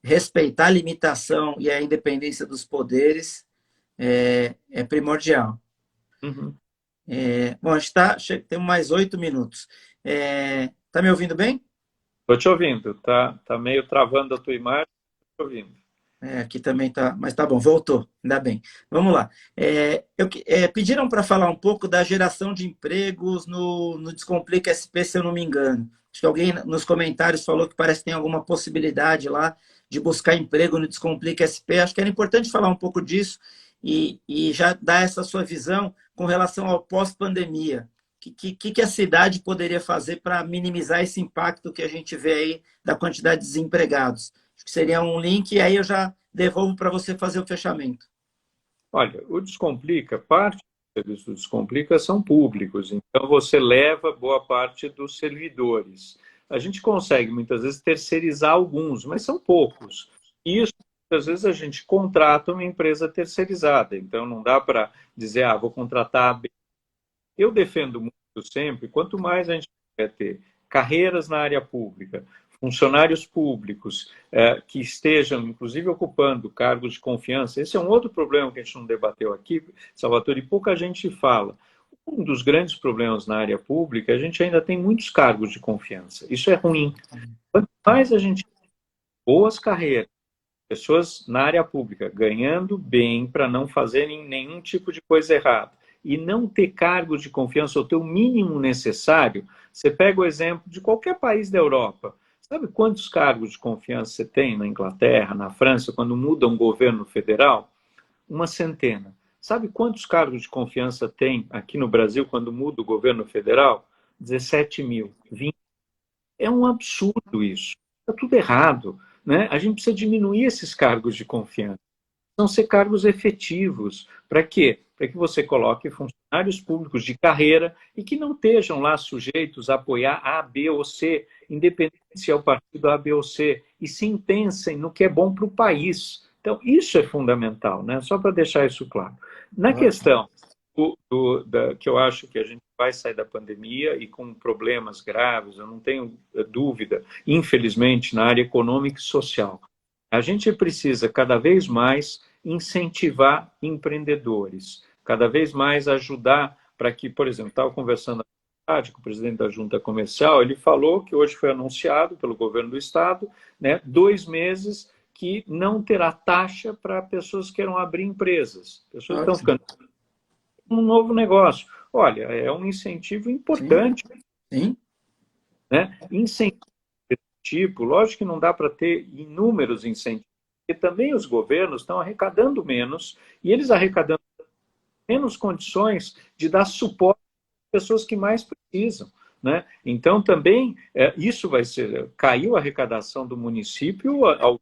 respeitar a limitação e a independência dos poderes é primordial. Uhum. Bom, a gente tem mais 8 minutos. Tá me ouvindo bem? Estou te ouvindo. Tá meio travando a tua imagem, estou te ouvindo. Aqui também tá, mas tá bom, voltou, ainda bem. Vamos lá. Pediram para falar um pouco da geração de empregos no Descomplica SP, se eu não me engano. Acho que alguém nos comentários falou que parece que tem alguma possibilidade lá de buscar emprego no Descomplica SP. Acho que era importante falar um pouco disso e já dar essa sua visão com relação ao pós-pandemia. O que a cidade poderia fazer para minimizar esse impacto que a gente vê aí da quantidade de desempregados? Acho que seria um link, e aí eu já devolvo para você fazer o fechamento. Olha, o Descomplica, parte Isso Descomplica são públicos, então você leva boa parte dos servidores. A gente consegue, muitas vezes, terceirizar alguns, mas são poucos. Isso, muitas vezes, a gente contrata uma empresa terceirizada, então não dá para dizer, vou contratar a B. Eu defendo muito sempre, quanto mais a gente quer ter carreiras na área pública, funcionários públicos que estejam, inclusive, ocupando cargos de confiança. Esse é um outro problema que a gente não debateu aqui, Salvatore, e pouca gente fala. Um dos grandes problemas na área pública, a gente ainda tem muitos cargos de confiança. Isso é ruim. Quanto mais a gente tem boas carreiras, pessoas na área pública ganhando bem para não fazerem nenhum tipo de coisa errada e não ter cargos de confiança ou ter o mínimo necessário, você pega o exemplo de qualquer país da Europa. Sabe quantos cargos de confiança você tem na Inglaterra, na França, quando muda um governo federal? Uma centena. Sabe quantos cargos de confiança tem aqui no Brasil quando muda o governo federal? 17 mil, 20. É um absurdo isso. Está tudo errado, né? A gente precisa diminuir esses cargos de confiança. Precisam ser cargos efetivos. Para quê? Para que você coloque funcionários públicos de carreira e que não estejam lá sujeitos a apoiar A, B ou C, independente se é o partido A, B ou C, e sim pensem no que é bom para o país. Então, isso é fundamental, né? Só para deixar isso claro. Na questão que eu acho que a gente vai sair da pandemia e com problemas graves, eu não tenho dúvida, infelizmente, na área econômica e social. A gente precisa cada vez mais incentivar empreendedores, cada vez mais ajudar para que, por exemplo, estava conversando com o presidente da Junta Comercial, ele falou que hoje foi anunciado pelo governo do estado, né, 2 meses que não terá taxa para pessoas que queiram abrir empresas. Pessoas estão ficando com um novo negócio. Olha, é um incentivo importante. Sim. Né? Incentivo desse tipo, lógico que não dá para ter inúmeros incentivos, porque também os governos estão arrecadando menos, e eles arrecadando menos condições de dar suporte às pessoas que mais precisam. Né? Então, também, isso vai ser... Caiu a arrecadação do município aos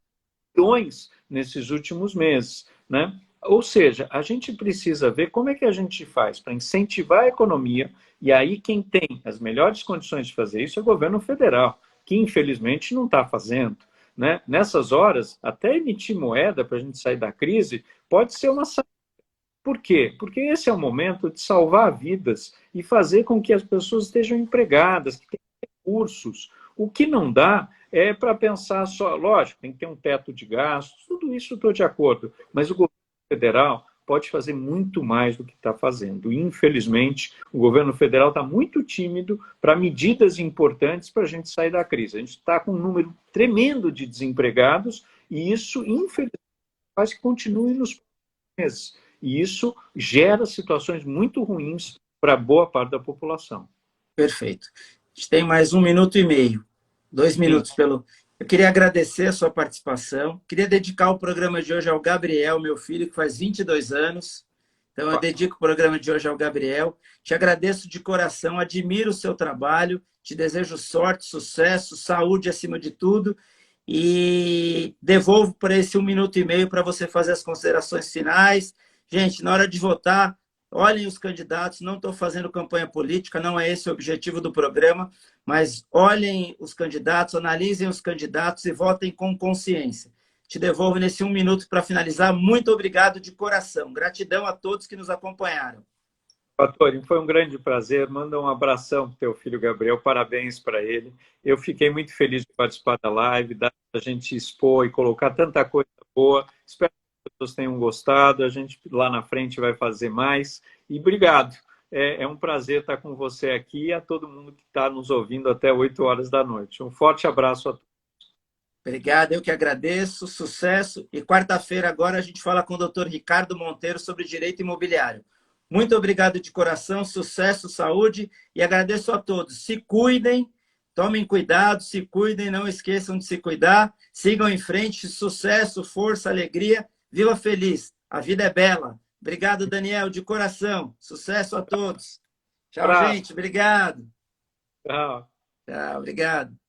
bilhões nesses últimos meses. Né? Ou seja, a gente precisa ver como é que a gente faz para incentivar a economia, e aí quem tem as melhores condições de fazer isso é o governo federal, que infelizmente não está fazendo. Né? Nessas horas, até emitir moeda para a gente sair da crise pode ser uma saída. Por quê? Porque esse é o momento de salvar vidas e fazer com que as pessoas estejam empregadas, que tenham recursos. O que não dá é para pensar só, lógico, tem que ter um teto de gastos, tudo isso estou de acordo, mas o governo federal pode fazer muito mais do que está fazendo. Infelizmente, o governo federal está muito tímido para medidas importantes para a gente sair da crise. A gente está com um número tremendo de desempregados e isso, infelizmente, faz que continue nos meses. E isso gera situações muito ruins para boa parte da população. Perfeito. A gente tem mais 1 minuto e meio. 2 minutos pelo... Eu queria agradecer a sua participação. Queria dedicar o programa de hoje ao Gabriel, meu filho, que faz 22 anos. Então, eu dedico o programa de hoje ao Gabriel. Te agradeço de coração, admiro o seu trabalho, te desejo sorte, sucesso, saúde acima de tudo. E devolvo para esse 1 minuto e meio para você fazer as considerações finais. Gente, na hora de votar, olhem os candidatos, não estou fazendo campanha política, não é esse o objetivo do programa, mas olhem os candidatos, analisem os candidatos e votem com consciência. Te devolvo nesse 1 minuto para finalizar. Muito obrigado de coração. Gratidão a todos que nos acompanharam. Salvatore, foi um grande prazer. Manda um abração para o teu filho Gabriel, parabéns para ele. Eu fiquei muito feliz de participar da live, da gente expor e colocar tanta coisa boa. Espero que as pessoas tenham gostado. A gente lá na frente vai fazer mais. E obrigado. É um prazer estar com você aqui e a todo mundo que está nos ouvindo até 8 horas da noite. Um forte abraço a todos. Obrigado, eu que agradeço. Sucesso. E quarta-feira agora a gente fala com o Dr. Ricardo Monteiro sobre direito imobiliário. Muito obrigado de coração, sucesso, saúde e agradeço a todos. Se cuidem, tomem cuidado, se cuidem, não esqueçam de se cuidar, sigam em frente, sucesso, força, alegria, viva feliz, a vida é bela. Obrigado, Daniel, de coração, sucesso a todos. Tchau, gente, obrigado. Tchau. Tchau, obrigado.